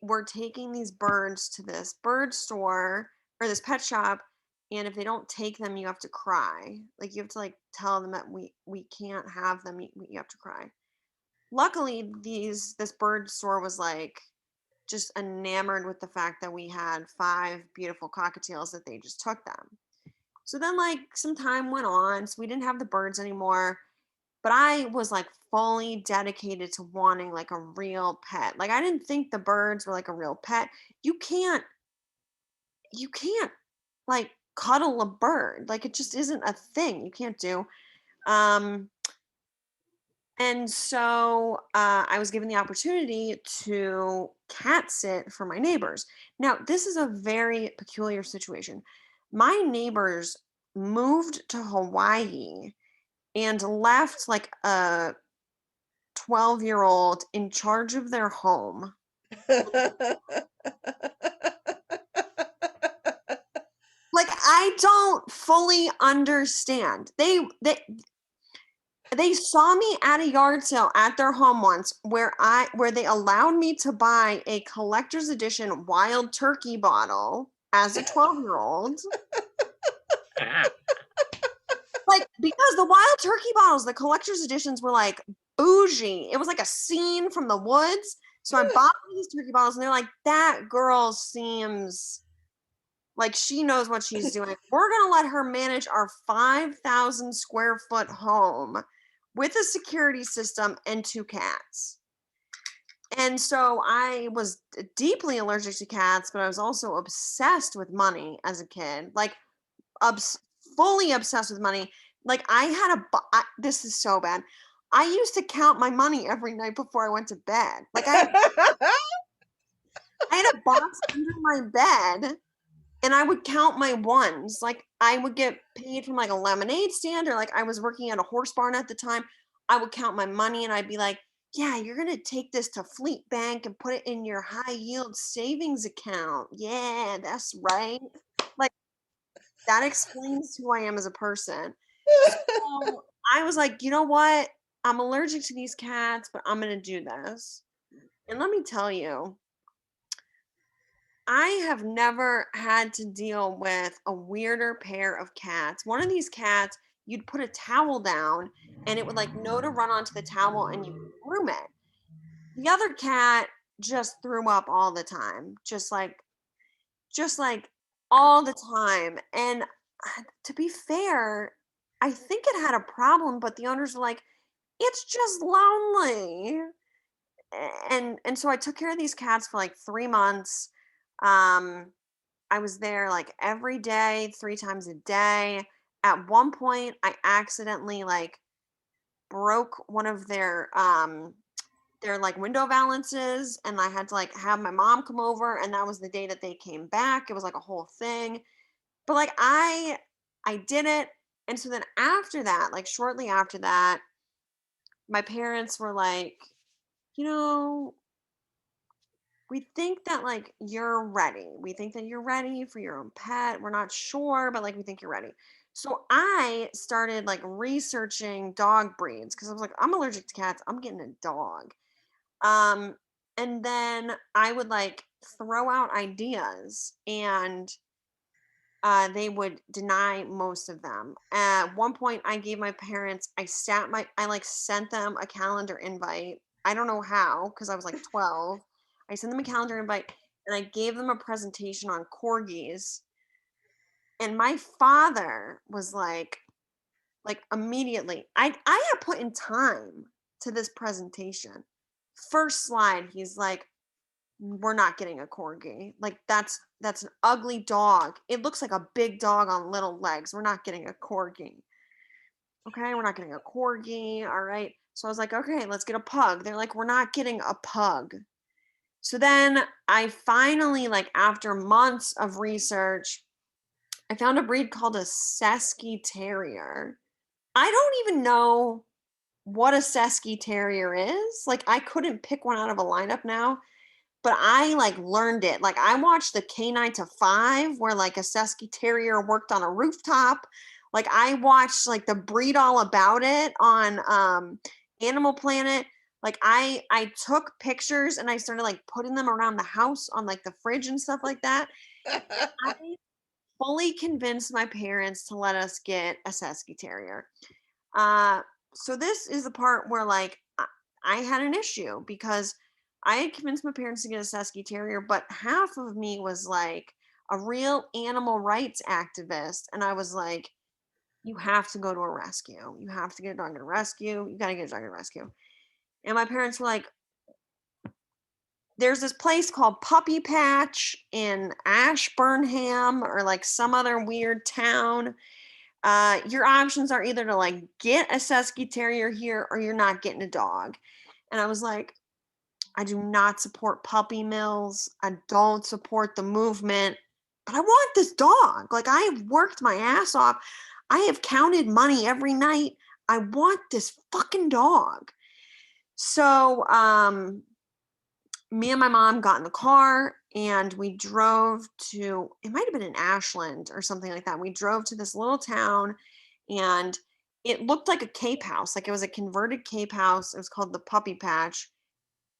we're taking these birds to this bird store or this pet shop, and if they don't take them, you have to cry. Like you have to like tell them that we can't have them. You have to cry. Luckily, this bird store was like just enamored with the fact that we had 5 beautiful cockatiels that they just took them. So then like some time went on, so we didn't have the birds anymore. But I was like fully dedicated to wanting like a real pet. Like I didn't think the birds were like a real pet. You can't you can't like cuddle a bird. Like it just isn't a thing. You can't do. Um and so I was given the opportunity to cat sit for my neighbors. Now, this is a very peculiar situation. My neighbors moved to Hawaii and left like a 12-year-old in charge of their home. Like I don't fully understand. They saw me at a yard sale at their home once where they allowed me to buy a collector's edition wild turkey bottle as a 12-year-old. Like because the wild turkey bottles, the collector's editions were like bougie. It was like a scene from the woods. So I bought these turkey bottles and they're like, that girl seems like she knows what she's doing. We're going to let her manage our 5,000 square foot home with a security system and 2 cats. And so I was deeply allergic to cats, but I was also obsessed with money as a kid. Like fully obsessed with money. Like I had this is so bad. I used to count my money every night before I went to bed. Like I had a box under my bed and I would count my ones. Like I would get paid from like a lemonade stand or like I was working at a horse barn at the time. I would count my money and I'd be like, yeah, you're going to take this to Fleet Bank and put it in your high yield savings account. Yeah, that's right. Like that explains who I am as a person. So I was like, you know what? I'm allergic to these cats, but I'm going to do this. And let me tell you, I have never had to deal with a weirder pair of cats. One of these cats, you'd put a towel down and it would like know to run onto the towel and you groom it. The other cat just threw up all the time, just like all the time. And to be fair, I think it had a problem, but the owners were like, it's just lonely. And so I took care of these cats for like 3 months. I was there like every day, 3 times a day. At one point, I accidentally like broke one of their like window valances, and I had to like have my mom come over, and that was the day that they came back. It was like a whole thing. But like I did it. And so then after that, like shortly after that, my parents were like, you know, we think that like you're ready. We think that you're ready for your own pet. We're not sure, but like we think you're ready. So I started like researching dog breeds because I was like, I'm allergic to cats. I'm getting a dog. Um, and then I would like throw out ideas and they would deny most of them. At one point, I gave my parents, I like sent them a calendar invite. I don't know how, because I was like 12. I sent them a calendar invite, and I gave them a presentation on corgis. And my father was like immediately, I had put in time to this presentation. First slide, he's like, we're not getting a corgi. Like that's an ugly dog. It looks like a big dog on little legs. We're not getting a corgi. Okay, we're not getting a corgi. All right. So I was like, okay, let's get a pug. They're like, we're not getting a pug. So then I finally, like after months of research, I found a breed called a Sesky Terrier. I don't even know what a Sesky Terrier is. Like I couldn't pick one out of a lineup now, but I like learned it. Like I watched the K9 to 5 where like a Sesky Terrier worked on a rooftop. Like I watched like the Breed All About It on Animal Planet. Like I took pictures and I started like putting them around the house on like the fridge and stuff like that. I fully convinced my parents to let us get a Sesky Terrier. So this is the part where like I had an issue because I had convinced my parents to get a Sesky Terrier, but half of me was like a real animal rights activist. And I was like, you have to go to a rescue. You have to get a dog at a rescue. You got to get a dog at a rescue. And my parents were like, there's this place called Puppy Patch in Ashburnham or like some other weird town. Your options are either to like get a Sesky Terrier here or you're not getting a dog. And I was like, I do not support puppy mills. I don't support the movement, but I want this dog. Like I have worked my ass off. I have counted money every night. I want this fucking dog. So, me and my mom got in the car and we drove to, it might have been in Ashland or something like that. We drove to this little town and it looked like a Cape house. Like it was a converted Cape house. It was called the Puppy Patch.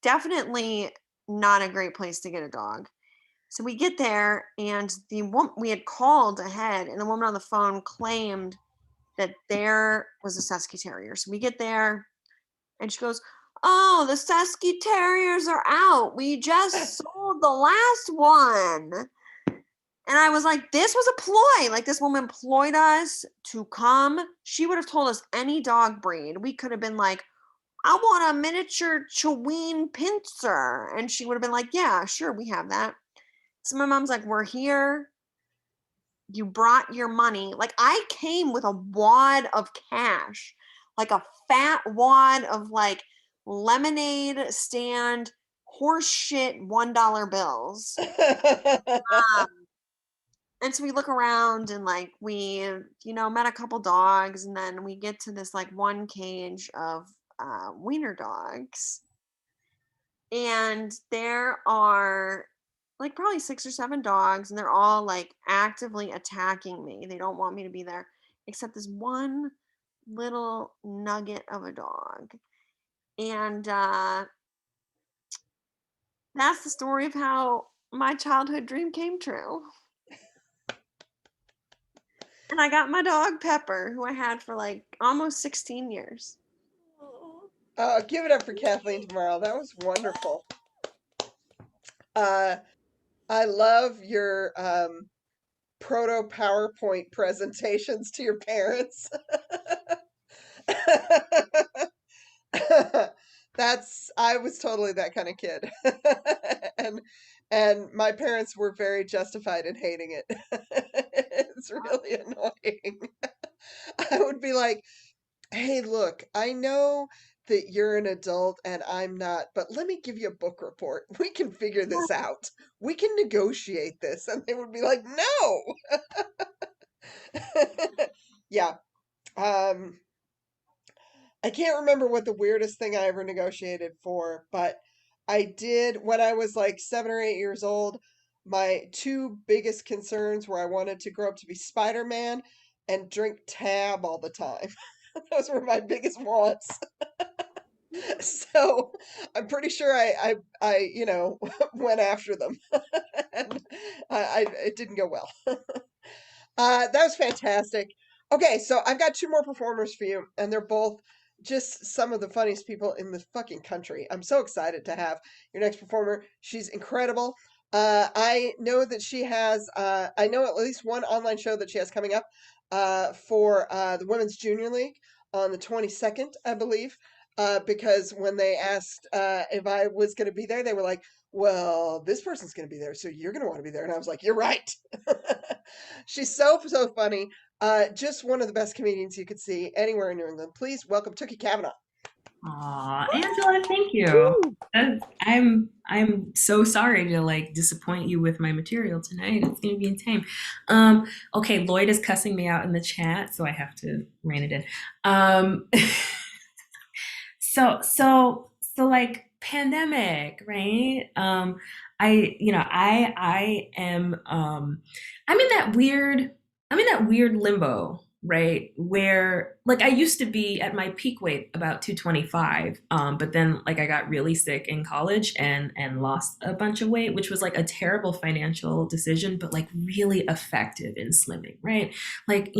Definitely not a great place to get a dog. So we get there and we had called ahead and the woman on the phone claimed that there was a Sesky Terrier. So we get there and she goes, oh, the Sesky Terriers are out. We just sold the last one. And I was like, this was a ploy. Like this woman employed us to come. She would have told us any dog breed. We could have been like, I want a miniature Chihuahua pincer. And she would have been like, yeah, sure, we have that. So my mom's like, we're here. You brought your money. Like I came with a wad of cash, like a fat wad of like lemonade stand horse shit $1 bills. And so we look around and like we, met a couple dogs and then we get to this like one cage of wiener dogs. And there are like probably 6 or 7 dogs and they're all like actively attacking me. They don't want me to be there except this one little nugget of a dog. And that's the story of how my childhood dream came true. And I got my dog Pepper, who I had for like almost 16 years. Give it up for Kathleen DeMarle. That was wonderful. I love your proto PowerPoint presentations to your parents. I was totally that kind of kid. and my parents were very justified in hating it. It's really annoying. I would be like, hey, look, I know that you're an adult and I'm not, but let me give you a book report. We can figure this out. We can negotiate this. And they would be like, no. Yeah. I can't remember what the weirdest thing I ever negotiated for, but I did when I was like 7 or 8 years old. My two biggest concerns were I wanted to grow up to be Spider-Man and drink Tab all the time. Those were my biggest wants. So I'm pretty sure I went after them, and it didn't go well. That was fantastic. Okay, so I've got 2 more performers for you, and they're both just some of the funniest people in the fucking country. I'm so excited to have your next performer. She's incredible. I know that she has, I know at least one online show that she has coming up for the Women's Junior League on the 22nd, I believe. Because when they asked if I was going to be there, they were like, well, this person's going to be there, so you're going to want to be there. And I was like, you're right. She's so funny. Just one of the best comedians you could see anywhere in New England. Please welcome Tooky Kavanagh. Aw, Angela, thank you. I'm so sorry to like disappoint you with my material tonight. It's gonna be insane. Okay, Lloyd is cussing me out in the chat, so I have to rein it in. So like pandemic, right? I am I'm in that weird limbo, right? Where like I used to be at my peak weight about 225, but then like I got really sick in college and lost a bunch of weight, which was like a terrible financial decision, but like really effective in slimming, right? Like,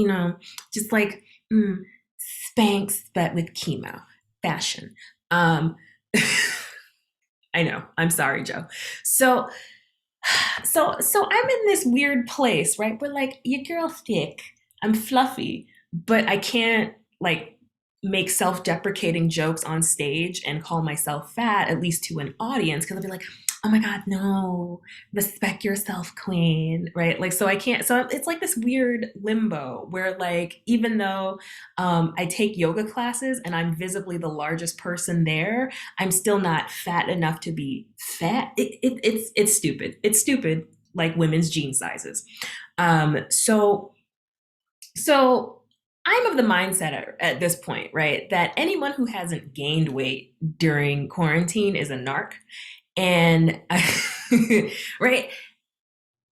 just like Spanx, but with chemo. Fashion. I know. I'm sorry, Joe. So I'm in this weird place, right? Where like your girl's thick, I'm fluffy, but I can't like make self-deprecating jokes on stage and call myself fat, at least to an audience, because I'll be like, oh my God, no, respect yourself, queen, right? Like, so I can't, so it's like this weird limbo where like, even though I take yoga classes and I'm visibly the largest person there, I'm still not fat enough to be fat. It's stupid. It's stupid, like women's jean sizes. So I'm of the mindset at this point, right, that anyone who hasn't gained weight during quarantine is a narc. And right.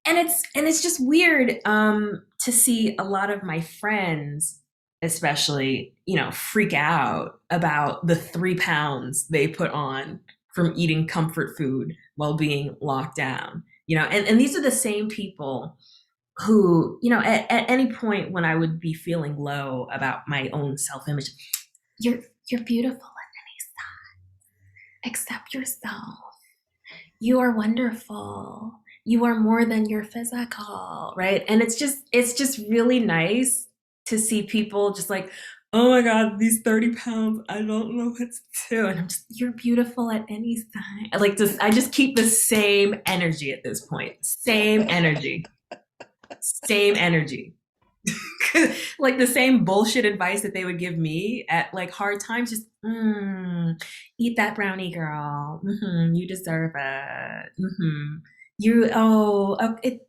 And it's just weird to see a lot of my friends, especially, freak out about the 3 pounds they put on from eating comfort food while being locked down, and these are the same people who, at any point when I would be feeling low about my own self-image, you're beautiful at any size. Accept yourself. You are wonderful. You are more than your physical, right? And it's just really nice to see people just like, oh my God, these 30 pounds, I don't know what to do. And I'm just, you're beautiful at any size. I just keep the same energy at this point. Same energy. Like the same bullshit advice that they would give me at like hard times, just eat that brownie, girl. You deserve it.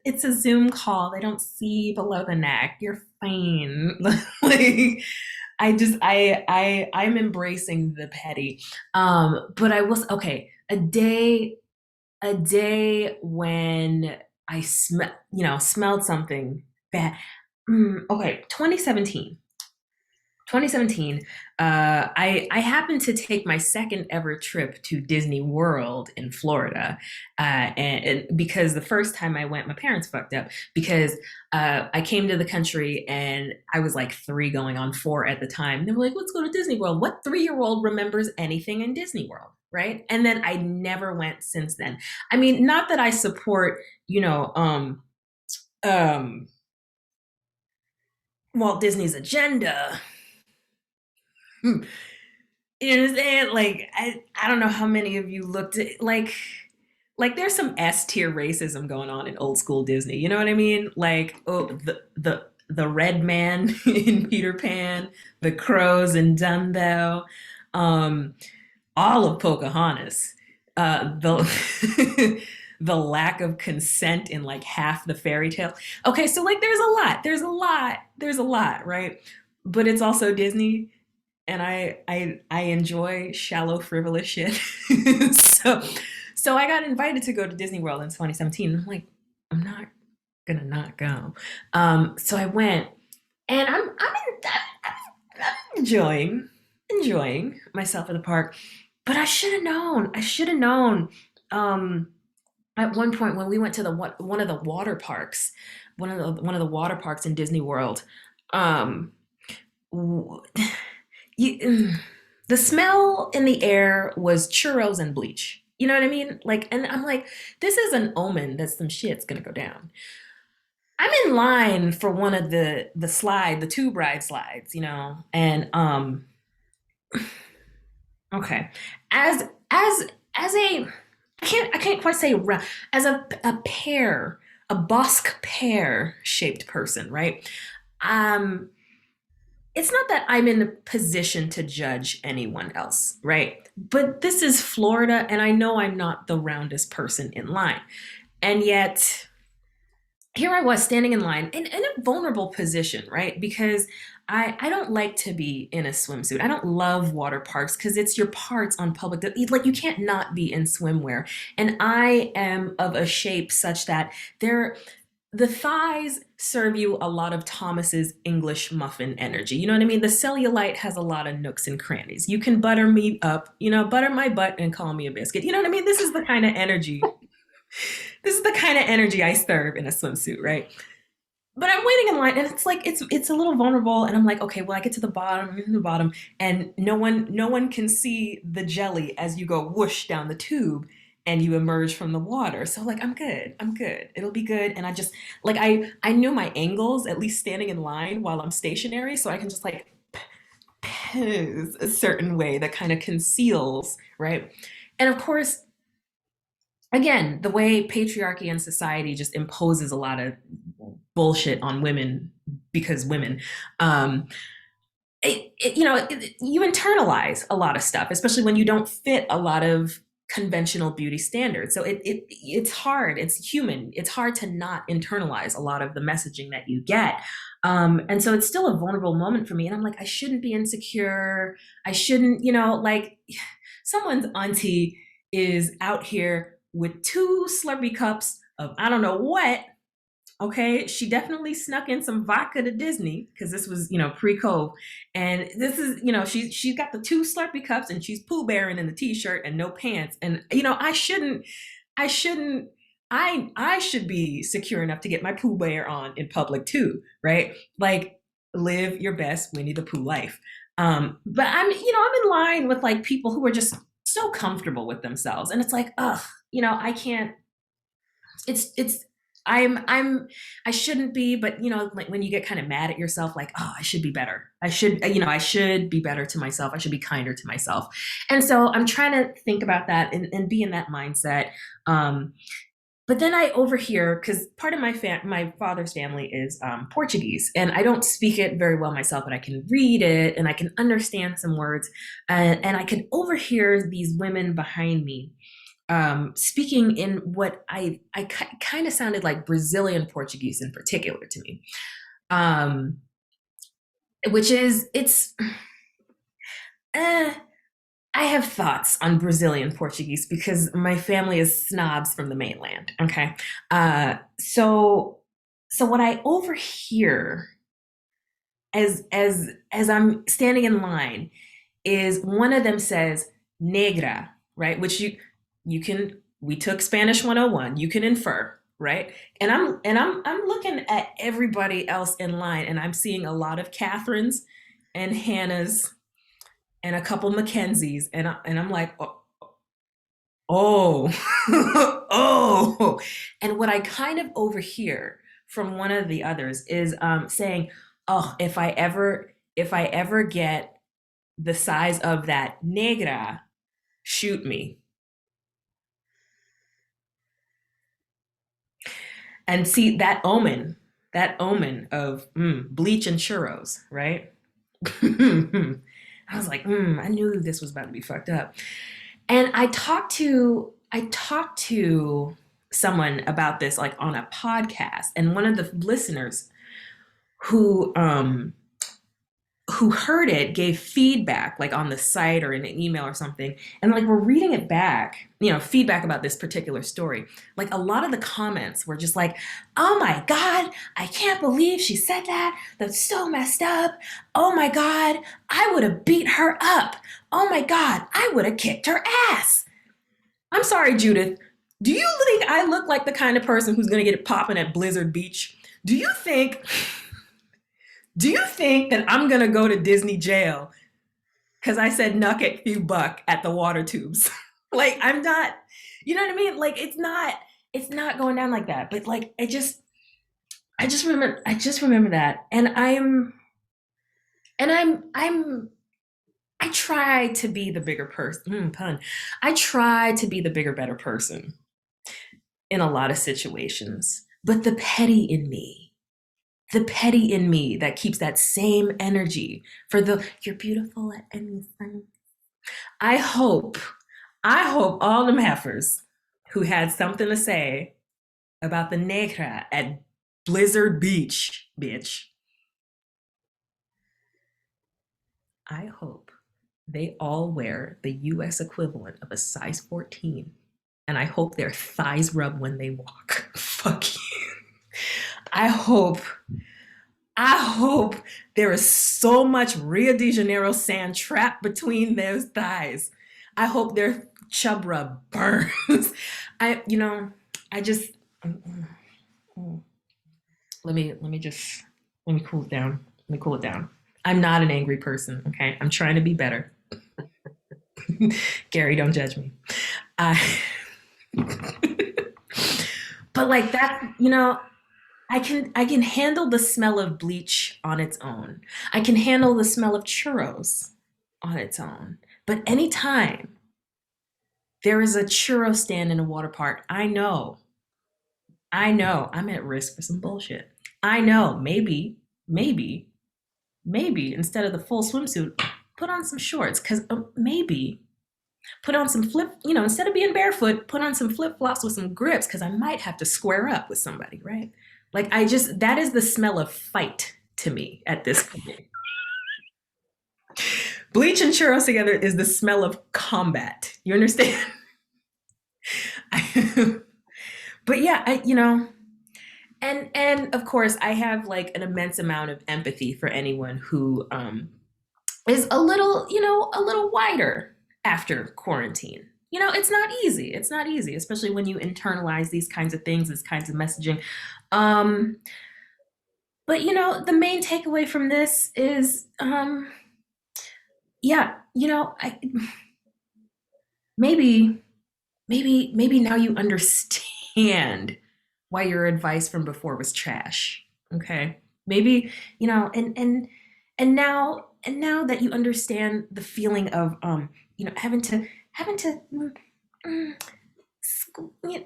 It's a Zoom call. They don't see below the neck. You're fine. Like I'm embracing the petty. But I was a day when I smelled something bad. 2017. I happened to take my second ever trip to Disney World in Florida, and because the first time I went, my parents fucked up because I came to the country and I was like 3 going on 4 at the time. They were like, let's go to Disney World. What 3-year-old remembers anything in Disney World, right? And then I never went since then. I mean, not that I support, Walt Disney's agenda. You know what I'm saying? Like, I don't know how many of you looked at like there's some S-tier racism going on in old school Disney. You know what I mean? Like, the red man in Peter Pan, the crows in Dumbo, all of Pocahontas, the the lack of consent in like half the fairy tale. Okay, so like there's a lot, right? But it's also Disney, and I enjoy shallow, frivolous shit. So I got invited to go to Disney World in 2017. I'm like, I'm not gonna not go. So I went, and I'm enjoying myself at the park. But I should have known. At one point when we went to one of the water parks in Disney World, the smell in the air was churros and bleach. You know what I mean? Like, and I'm like, this is an omen that some shit's gonna go down. I'm in line for one of the tube ride slides, and okay, as as a I can't quite say as a pear, a Bosque pear shaped person, right? Um, it's not that I'm in a position to judge anyone else, right? But this is Florida, and I know I'm not the roundest person in line, and yet here I was standing in line in a vulnerable position, right? Because I don't like to be in a swimsuit. I don't love water parks because it's your parts on public that like you can't not be in swimwear. And I am of a shape such that the thighs serve you a lot of Thomas's English muffin energy. You know what I mean? The cellulite has a lot of nooks and crannies. You can butter me up, butter my butt and call me a biscuit. You know what I mean? This is the kind of energy. This is the kind of energy I serve in a swimsuit, right? But I'm waiting in line, and it's like it's a little vulnerable, and I'm like, okay, well, I get to the bottom, and no one can see the jelly as you go whoosh down the tube, and you emerge from the water. So like, I'm good, it'll be good. And I just like I knew my angles at least standing in line while I'm stationary, so I can just like pose a certain way that kind of conceals, right? And of course, again, the way patriarchy and society just imposes a lot of bullshit on women because women, you internalize a lot of stuff, especially when you don't fit a lot of conventional beauty standards. So it's hard. It's human. It's hard to not internalize a lot of the messaging that you get. And so it's still a vulnerable moment for me. And I'm like, I shouldn't be insecure. I shouldn't, like someone's auntie is out here with 2 Slurpee cups of I don't know what. Okay, she definitely snuck in some vodka to Disney because this was, pre-COVID, and this is, she's got the 2 Slurpee cups and she's Pooh Bearing in the t-shirt and no pants, and I should be secure enough to get my Pooh Bear on in public too, right? Like live your best Winnie the Pooh life. But I'm in line with like people who are just so comfortable with themselves, and it's like, I can't. I shouldn't be, but like when you get kind of mad at yourself, like, I should be better. I should be better to myself. I should be kinder to myself. And so I'm trying to think about that and be in that mindset. But then I overhear, because part of my father's family is Portuguese, and I don't speak it very well myself, but I can read it and I can understand some words, and I can overhear these women behind me speaking in what I kind of sounded like Brazilian Portuguese in particular to me, which is I have thoughts on Brazilian Portuguese because my family is snobs from the mainland. Okay, so what I overhear as I'm standing in line is one of them says "negra," right, which we took Spanish 101, you can infer, right? And I'm looking at everybody else in line, and I'm seeing a lot of Catherines and Hannahs and a couple Mackenzies, and I'm like, oh, oh. And what I kind of overhear from one of the others is saying, oh, if I ever get the size of that negra, shoot me. And see that omen of bleach and churros, right? I was like, I knew this was about to be fucked up. And I talked to someone about this, like on a podcast, and one of the listeners who heard it gave feedback, like on the site or in an email or something, and like we're reading it back, feedback about this particular story. Like a lot of the comments were just like, oh my God, I can't believe she said that. That's so messed up. Oh my God, I would have beat her up. Oh my God, I would have kicked her ass. I'm sorry, Judith. Do you think I look like the kind of person who's gonna get it popping at Blizzard Beach? Do you think that I'm gonna go to Disney jail because I said "nuck it, few buck" at the water tubes? Like, I'm not. You know what I mean? Like it's not going down like that. But like I just remember that. And I try to be the bigger person. Pun. I try to be the bigger, better person in a lot of situations. But the petty in me that keeps that same energy for you're beautiful at anything. I hope all them heifers who had something to say about the negra at Blizzard Beach, bitch. I hope they all wear the US equivalent of a size 14. And I hope their thighs rub when they walk. Fuck you. I hope there is so much Rio de Janeiro sand trapped between those thighs. I hope their chub rub burns. Let me cool it down. I'm not an angry person, okay? I'm trying to be better. Gary, don't judge me. But like that, I can handle the smell of bleach on its own. I can handle the smell of churros on its own. But anytime there is a churro stand in a water park, I know I'm at risk for some bullshit. I know maybe instead of the full swimsuit, put on some shorts, because maybe put on some instead of being barefoot, put on some flip-flops with some grips, because I might have to square up with somebody, right? Like that is the smell of fight to me at this point. Bleach and churros together is the smell of combat. You understand? But yeah, and of course I have like an immense amount of empathy for anyone who is a little wider after quarantine. It's not easy. It's not easy, especially when you internalize these kinds of things, these kinds of messaging. But the main takeaway from this is, maybe now you understand why your advice from before was trash. Okay, maybe and now that you understand the feeling of having to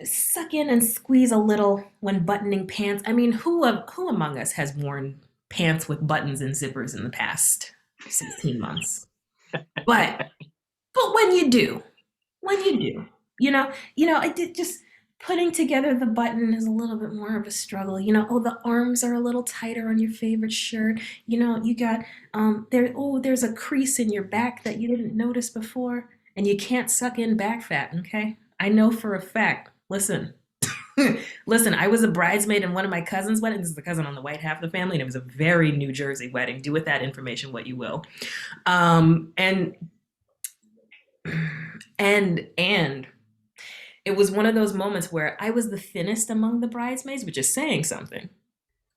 suck in and squeeze a little when buttoning pants. I mean, who among us has worn pants with buttons and zippers in the past 16 months? But when you do, I did just putting together the button is a little bit more of a struggle. The arms are a little tighter on your favorite shirt. You got there's a crease in your back that you didn't notice before, and you can't suck in back fat, okay? I know for a fact. Listen, I was a bridesmaid in one of my cousin's weddings. This is the cousin on the white half of the family, and it was a very New Jersey wedding. Do with that information what you will. And it was one of those moments where I was the thinnest among the bridesmaids, which is saying something.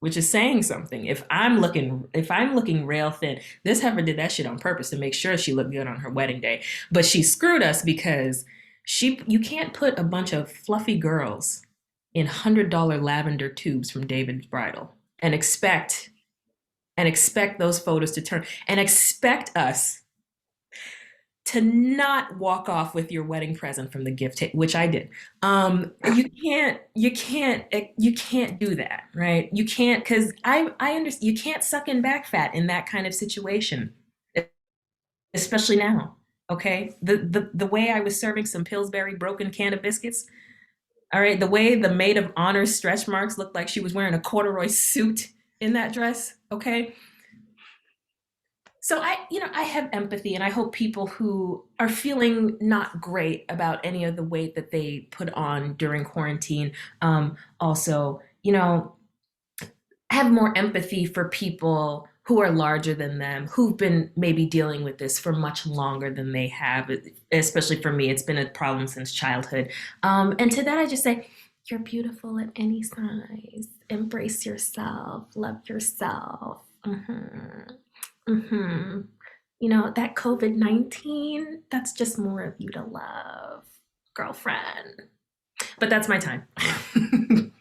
If I'm looking real thin, this heifer did that shit on purpose to make sure she looked good on her wedding day. But she screwed us because you can't put a bunch of fluffy girls in $100 lavender tubes from David's Bridal and expect those photos to turn and expect us to not walk off with your wedding present from the gift table, which I did. You can't do that, right? You can't, because I understand you can't suck in back fat in that kind of situation, especially now. Okay, the way I was serving some Pillsbury broken can of biscuits. All right, the way the maid of honor stretch marks looked like she was wearing a corduroy suit in that dress. Okay. So I have empathy, and I hope people who are feeling not great about any of the weight that they put on during quarantine, also, have more empathy for people who are larger than them, who've been maybe dealing with this for much longer than they have. Especially for me, it's been a problem since childhood. And to that, I just say, you're beautiful at any size. Embrace yourself. Love yourself. That COVID-19, that's just more of you to love. girlfriend. But that's my time.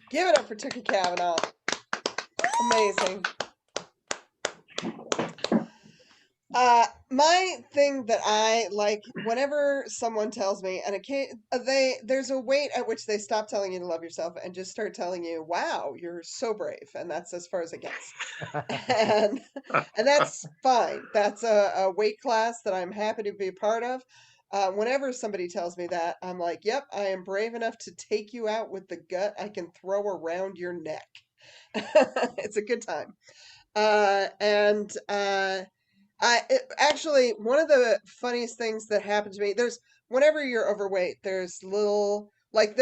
Give it up for Tooky Kavanagh. Amazing. My thing that I like, whenever someone tells me, and there's a weight at which they stop telling you to love yourself and just start telling you, "Wow, you're so brave," and that's as far as it gets. and and that's fine. That's a weight class that I'm happy to be a part of. Whenever somebody tells me that, I'm like, "Yep, I am brave enough to take you out with the gut I can throw around your neck." It's a good time. And actually, one of the funniest things that happened to me, whenever you're overweight, there's little, like,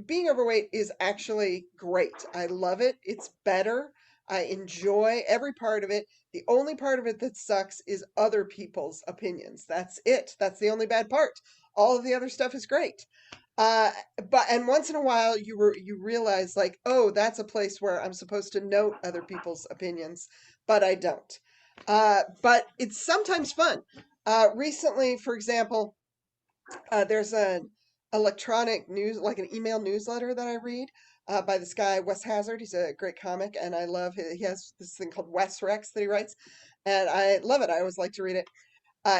being overweight is actually great. I love it. It's better. I enjoy every part of it. The only part of it that sucks is other people's opinions. That's it. That's the only bad part. All of the other stuff is great. Uh, and once in a while you realize, like, oh, that's a place where I'm supposed to note other people's opinions, but I don't. But it's sometimes fun. Recently, for example, there's an electronic news, like an email newsletter that I read by this guy, Wes Hazard. He's a great comic, and I love he has this thing called Wes Rex that he writes, and I love it. I always like to read it.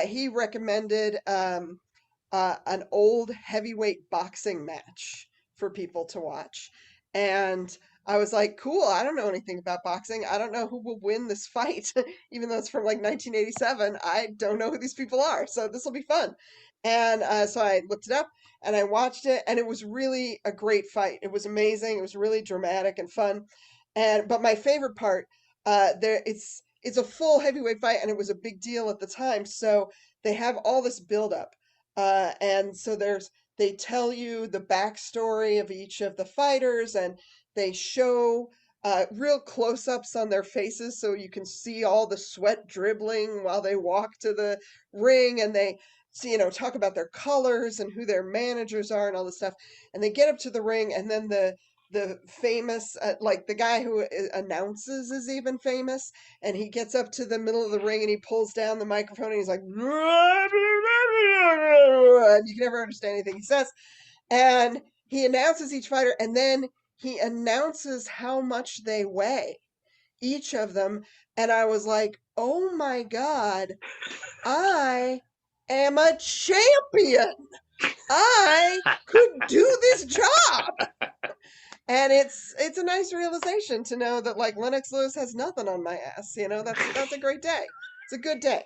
He recommended an old heavyweight boxing match for people to watch. And I was like, cool, I don't know anything about boxing. I don't know who will win this fight. Even though it's from like 1987, I don't know who these people are. So this will be fun. And so I looked it up and I watched it, and it was really a great fight. It was amazing. It was really dramatic and fun. But my favorite part, it's a full heavyweight fight, and it was a big deal at the time. So they have all this buildup. And so they tell you the backstory of each of the fighters, and they show real close-ups on their faces so you can see all the sweat dribbling while they walk to the ring, and they talk about their colors and who their managers are and all this stuff. And they get up to the ring, and then the famous, like, the guy who announces is even famous, and he gets up to the middle of the ring and he pulls down the microphone and he's like, and you can never understand anything he says. And he announces each fighter, and then he announces how much they weigh, each of them. And I was like, oh my God, I am a champion. I could do this job. And it's a nice realization to know that, like, Lennox Lewis has nothing on my ass. That's a great day. It's a good day.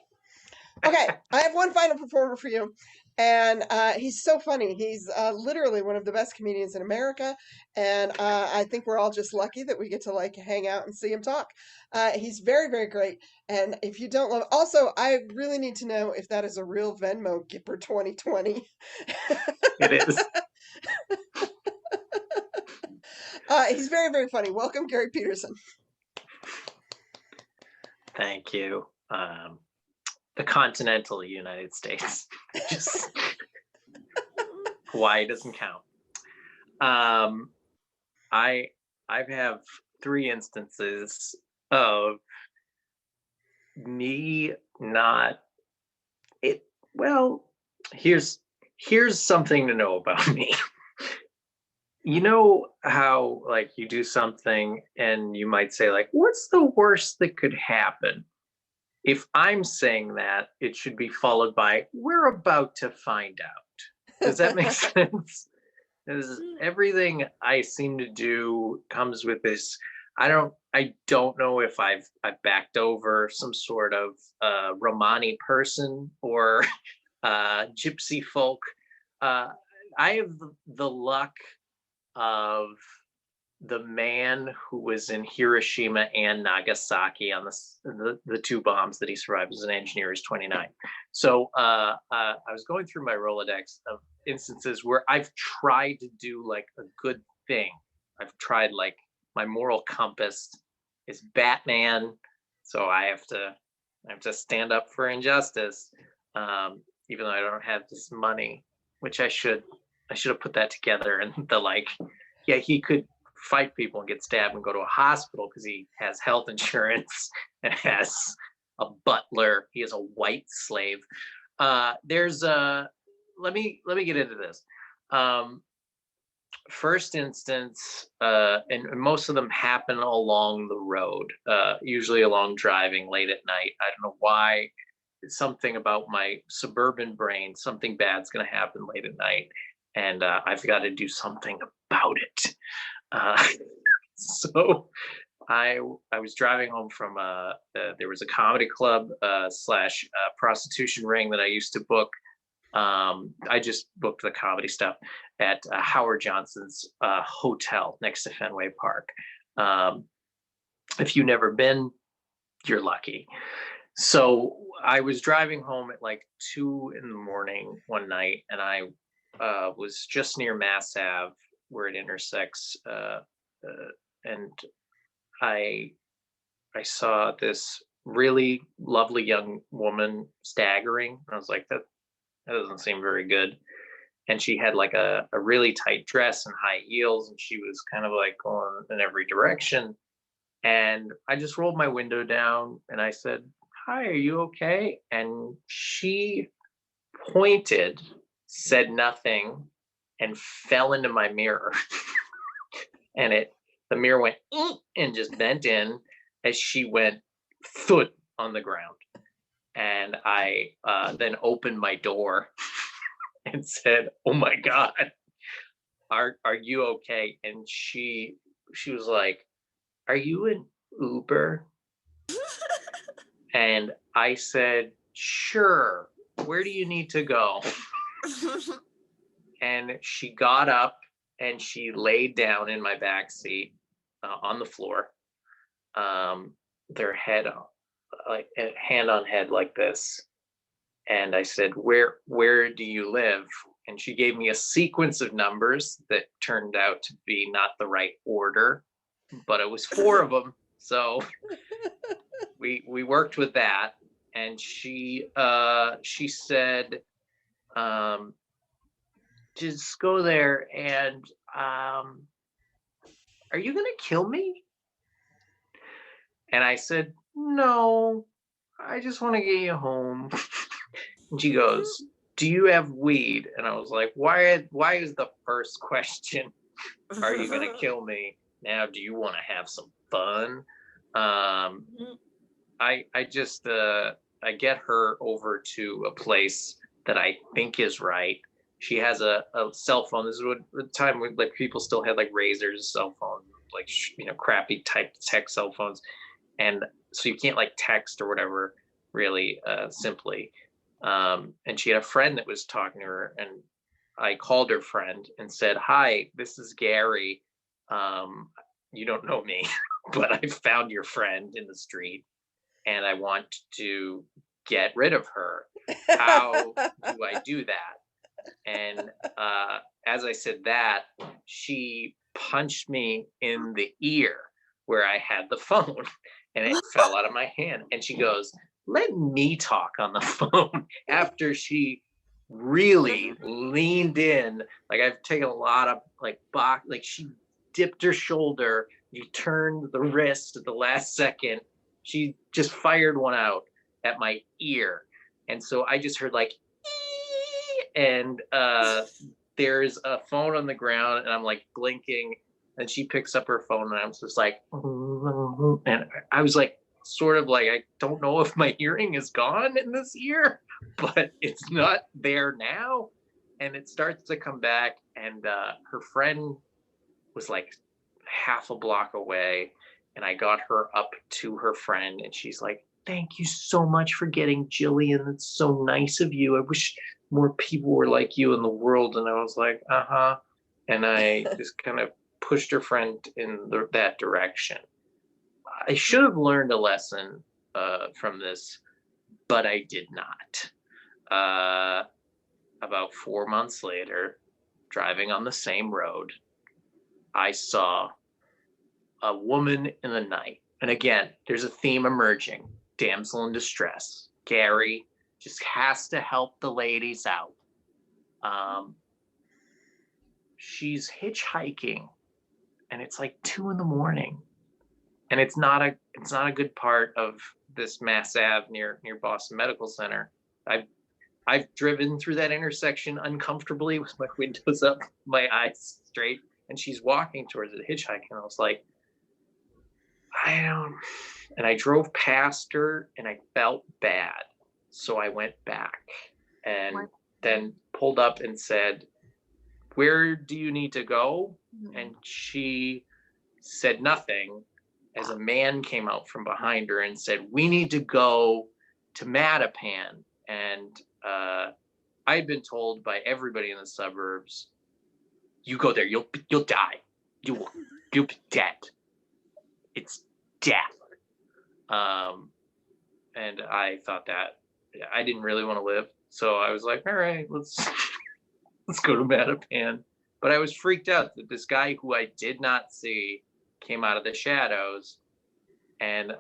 Okay, I have one final performer for you, and he's so funny. He's literally one of the best comedians in America, and I think we're all just lucky that we get to, like, hang out and see him talk. He's very, very great, and if you don't love, also, I really need to know if that is a real Venmo Gipper 2020. It is. He's very, very funny. Welcome, Gary Petersen. Thank you. The continental United States. Just Hawaii doesn't count. I have 3 instances of me not it. Well, here's something to know about me. You know how, like, you do something and you might say, like, what's the worst that could happen? If I'm saying that, it should be followed by, we're about to find out. Does that make sense? Because everything I seem to do comes with this. I don't know if I've backed over some sort of Romani person or gypsy folk. I have the luck of the man who was in Hiroshima and Nagasaki on the 2 bombs that he survived as an engineer is 29. So I was going through my Rolodex of instances where I've tried to do, like, a good thing. I've tried, like, my moral compass is Batman, so I have to stand up for injustice, even though I don't have this money, which I should have put that together. And yeah, he could fight people and get stabbed and go to a hospital because he has health insurance and has a butler. He is a white slave. Let me get into this. First instance, and most of them happen along the road, usually along driving late at night. I don't know why. It's something about my suburban brain, something bad's going to happen late at night, and I've got to do something about it. So I was driving home from there was a comedy club slash prostitution ring that I used to book. I just booked the comedy stuff at Howard Johnson's hotel next to Fenway Park. If you've never been, you're lucky. So I was driving home at like 2 a.m. one night, and I was just near Mass Ave where it intersects, and I saw this really lovely young woman staggering. I was like, that doesn't seem very good. And she had like a really tight dress and high heels, and she was kind of like going in every direction. And I just rolled my window down and I said, "Hi, are you okay?" And she pointed, said nothing, and fell into my mirror. And the mirror went and just bent in as she went thud on the ground. And I then opened my door and said, "Oh my God, are you okay?" And she was like, "Are you an Uber?" And I said, "Sure. Where do you need to go?" And she got up and she laid down in my back seat on the floor, their head like hand on head like this. And I said, where do you live?" And she gave me a sequence of numbers that turned out to be not the right order, but it was 4 of them. So we worked with that. And she said, "Just go there, and are you gonna kill me?" And I said, "No, I just want to get you home." And she goes, "Do you have weed?" And I was like, why is the first question, "Are you gonna kill me?" Now, do you want to have some fun? I just I get her over to a place that I think is right. She has a cell phone. This is what the time when like people still had like razors, cell phones, like crappy type tech cell phones, and so you can't like text or whatever really simply. And she had a friend that was talking to her, and I called her friend and said, "Hi, this is Gary. You don't know me, but I found your friend in the street, and I want to get rid of her. How do I do that?" And as I said that, she punched me in the ear where I had the phone, and it fell out of my hand. And she goes, "Let me talk on the phone," after she really leaned in. Like I've taken a lot of like she dipped her shoulder, you turned the wrist at the last second. She just fired one out at my ear. And so I just heard like, and there's a phone on the ground, and I'm like blinking, and she picks up her phone, and I'm just like, and I was like, sort of like, I don't know if my hearing is gone in this ear, but it's not there now. And it starts to come back, and her friend was like half a block away, and I got her up to her friend, and she's like, "Thank you so much for getting Jillian. It's so nice of you. I wish more people were like you in the world." And I was like, "Uh-huh." And I just kind of pushed her friend in that direction. I should have learned a lesson from this, but I did not. About 4 months later, driving on the same road, I saw a woman in the night. And again, there's a theme emerging. Damsel in distress. Gary just has to help the ladies out. She's hitchhiking, and it's like 2 a.m. And it's not a good part of this Mass Ave near Boston Medical Center. I've I've driven through that intersection uncomfortably with my windows up, my eyes straight, and she's walking towards the hitchhiking. And I was like, and I drove past her and I felt bad. So I went back and then pulled up and said, "Where do you need to go?" And she said nothing as a man came out from behind her and said, "We need to go to Mattapan." And I had been told by everybody in the suburbs, "You go there, you'll die. You'll be dead. It's death." And I thought that I didn't really want to live, so I was like, "All right, let's go to Mattapan." But I was freaked out that this guy who I did not see came out of the shadows, and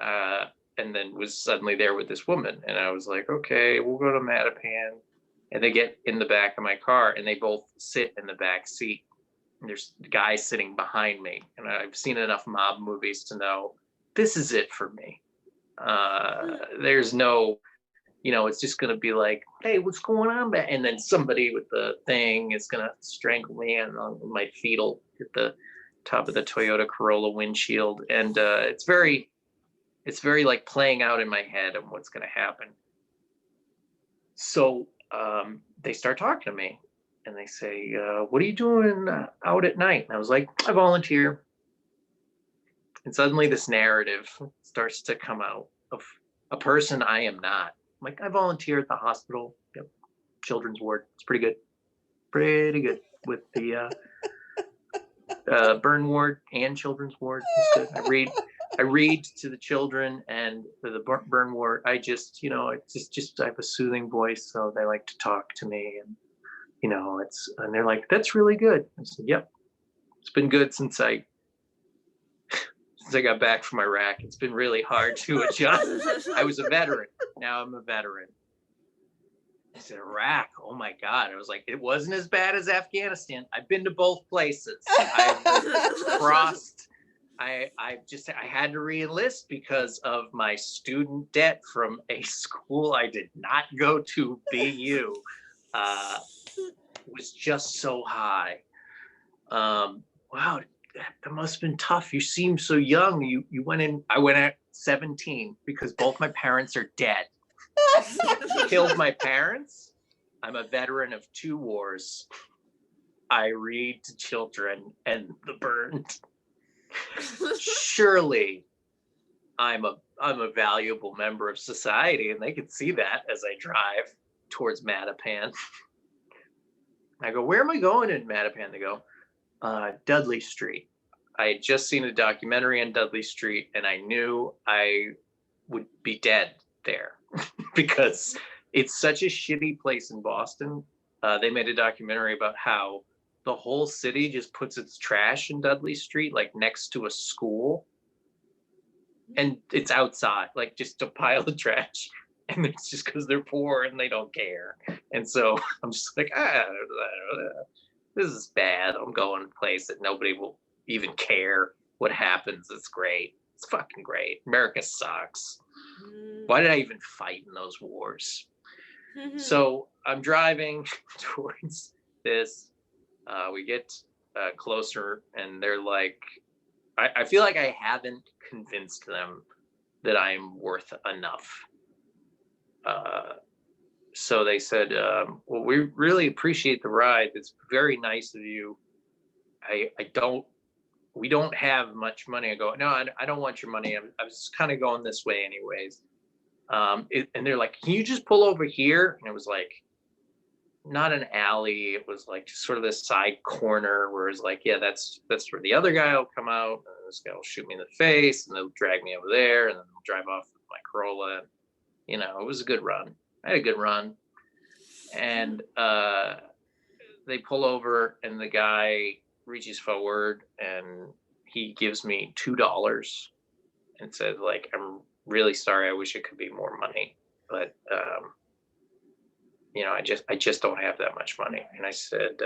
then was suddenly there with this woman. And I was like, "Okay, we'll go to Mattapan." And they get in the back of my car, and they both sit in the back seat. And there's a guy sitting behind me, and I've seen enough mob movies to know this is it for me. There's no, it's just going to be like, "Hey, what's going on?" And then somebody with the thing is going to strangle me, and my feet will hit the top of the Toyota Corolla windshield. And it's very like playing out in my head of what's going to happen. So they start talking to me, and they say, "What are you doing out at night?" And I was like, "I volunteer." And suddenly this narrative starts to come out of a person I am not. I'm like, "I volunteer at the hospital. Yep. Children's ward. It's pretty good. Pretty good with the burn ward and children's ward. It's good. I read to the children, and the burn ward, I just, I have a soothing voice, so they like to talk to me, and and they're like, "That's really good." I said, "Yep, it's been good since I got back from Iraq. It's been really hard to adjust. I was a veteran. Now I'm a veteran." I said, "Iraq? Oh my God." I was like, "It wasn't as bad as Afghanistan. I've been to both places. I've crossed. I had to re-enlist because of my student debt from a school I did not go to. BU was just so high. Wow, that must have been tough. You seem so young. You went in. I went at 17 because both my parents are dead. Killed my parents. I'm a veteran of 2 wars. I read to children and the burned. Surely I'm a valuable member of society, and they can see that as I drive towards Mattapan. I go, "Where am I going in Mattapan?" They go, "Dudley Street." I had just seen a documentary on Dudley Street, and I knew I would be dead there because it's such a shitty place in Boston. They made a documentary about how the whole city just puts its trash in Dudley Street, like next to a school. And it's outside, like just a pile of trash. And it's just because they're poor and they don't care. And so I'm just like, this is bad. I'm going to a place that nobody will even care what happens. It's great. It's fucking great. America sucks. Why did I even fight in those wars? So I'm driving towards this. We get closer, and they're like, I feel like I haven't convinced them that I'm worth enough. So they said, "Well, we really appreciate the ride. It's very nice of you. We don't have much money." I go, "No, I don't want your money. I was kind of going this way anyways." And they're like, "Can you just pull over here?" And it was like, not an alley. It was like sort of this side corner where it's like, yeah, that's where the other guy will come out, and this guy will shoot me in the face, and they'll drag me over there, and then they'll drive off with my Corolla. It was a good run. I had a good run. And they pull over, and the guy reaches forward, and he gives me $2 and says, like, "I'm really sorry. I wish it could be more money, but I just don't have that much money." And I said,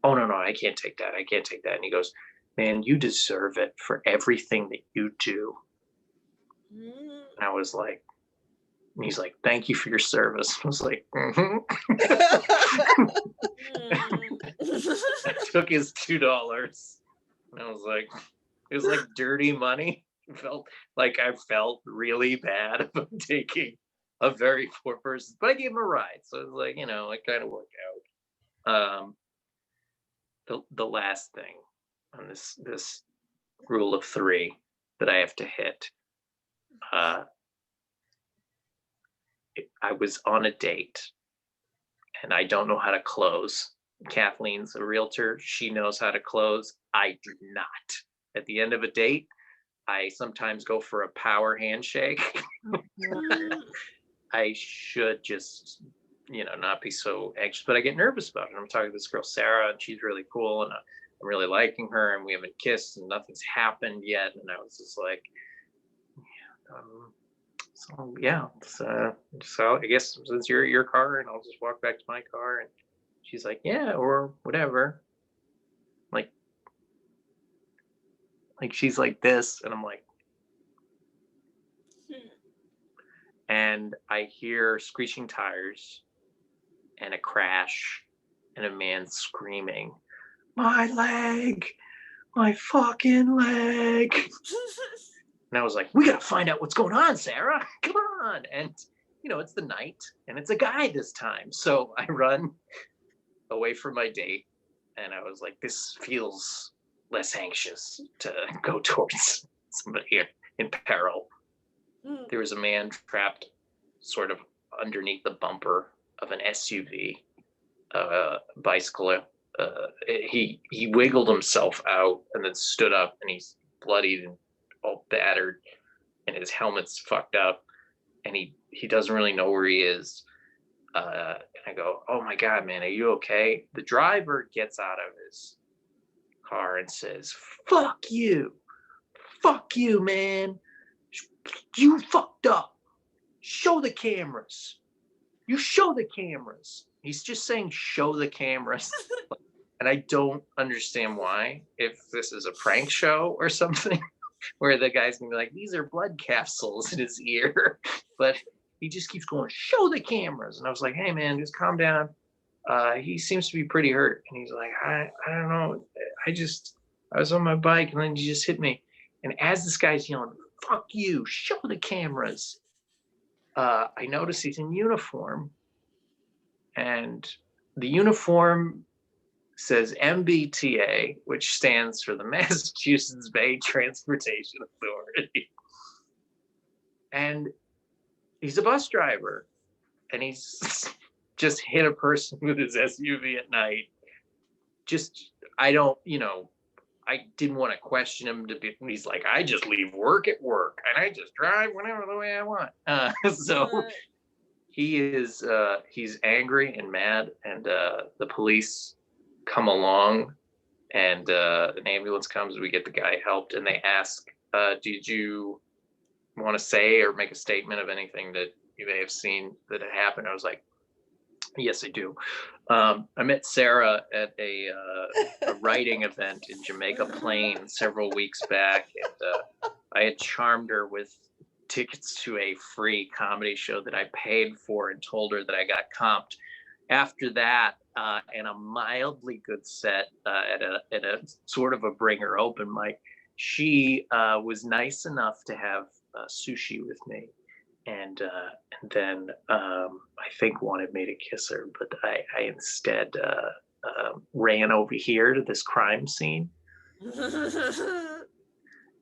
"Oh, no, I can't take that. I can't take that." And he goes, "Man, you deserve it for everything that you do." And I was like, And he's like, thank you for your service. I was like, mm-hmm. I took his $2. And I was like, it was like dirty money. It felt like I felt really bad about taking a very poor person, but I gave him a ride. So it was like, it kind of worked out. The last thing on this rule of 3 that I have to hit. I was on a date and I don't know how to close. Kathleen's a realtor. She knows how to close. I do not. At the end of a date, I sometimes go for a power handshake. I should just, not be so anxious, but I get nervous about it. I'm talking to this girl, Sarah, and she's really cool, and I'm really liking her, and we haven't kissed, and nothing's happened yet. And I was just like, so I guess since you're at your car, and I'll just walk back to my car. And she's like, yeah, or whatever. Like she's like this, and I'm like, and I hear screeching tires and a crash and a man screaming, my leg, my fucking leg. And I was like, we gotta find out what's going on, Sarah. Come on. And it's the night and it's a guy this time. So I run away from my date and I was like, this feels less anxious to go towards somebody here in peril. There was a man trapped sort of underneath the bumper of an SUV, bicycle. He wiggled himself out and then stood up, and he's bloodied and all battered, and his helmet's fucked up, and he doesn't really know where he is. And I go, oh my God, man, are you okay? The driver gets out of his car and says, fuck you, man. You fucked up. Show the cameras. You show the cameras. He's just saying, show the cameras. And I don't understand why, if this is a prank show or something, where the guy's gonna be like, these are blood capsules in his ear. But he just keeps going, show the cameras. And I was like, hey man, just calm down. He seems to be pretty hurt. And he's like, I don't know. I was on my bike and then he just hit me. And as this guy's yelling, fuck you, show the cameras, I notice he's in uniform, and the uniform says MBTA, which stands for the Massachusetts Bay Transportation Authority. And he's a bus driver, and he's just hit a person with his SUV at night. I didn't want to question him he's like, I just leave work at work and I just drive whenever the way I want. So he's angry and mad, and the police come along, and an ambulance comes. We get the guy helped, and they ask, did you want to say or make a statement of anything that you may have seen that had happened? I was like, yes, I do. I met Sarah at a writing event in Jamaica Plain several weeks back, and I had charmed her with tickets to a free comedy show that I paid for and told her that I got comped. After that, and a mildly good set at a sort of a bringer open mic, she was nice enough to have sushi with me. And then I think wanted me to kiss her, but I instead ran over here to this crime scene.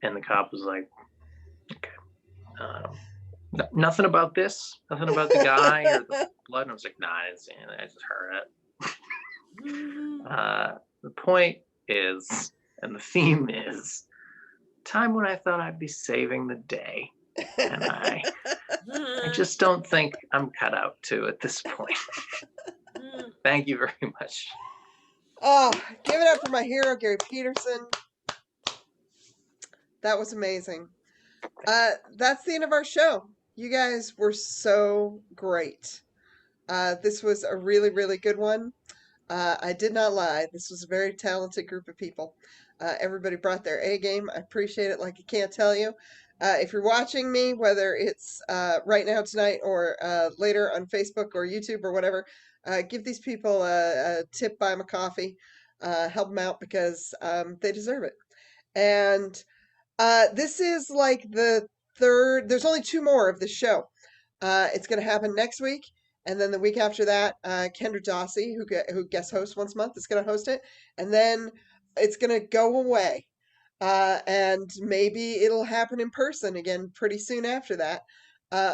And the cop was like, okay, nothing about this, nothing about the guy or the blood. And I was like, nah, I didn't see anything, I just heard it. The point is, and the theme is, time when I thought I'd be saving the day. And I just don't think I'm cut out to at this point. Thank you very much. Oh, give it up for my hero, Gary Petersen. That was amazing. That's the end of our show. You guys were so great. This was a really, really good one. I did not lie. This was a very talented group of people. Everybody brought their A game. I appreciate it like I can't tell you. If you're watching me, whether it's right now tonight or later on Facebook or YouTube or whatever, give these people a tip, buy them a coffee, help them out because they deserve it. And this is like the third. There's only two more of the show. It's going to happen next week, and then the week after that, Kendra Dossie, who guest hosts once a month, is going to host it, and then it's going to go away. And maybe it'll happen in person again pretty soon after that.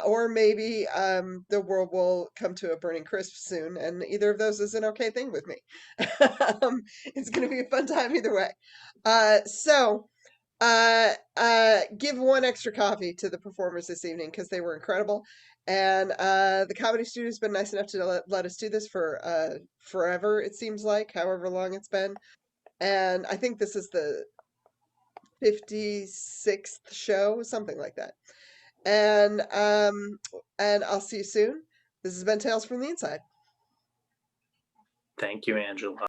Or maybe the world will come to a burning crisp soon, and either of those is an okay thing with me. It's going to be a fun time either way. So give one extra coffee to the performers this evening because they were incredible. And the Comedy Studio's been nice enough to let us do this for forever, it seems like, however long it's been. And I think this is the 56th show, something like that. And I'll see you soon. This has been Tales from the Inside. Thank you, Angela.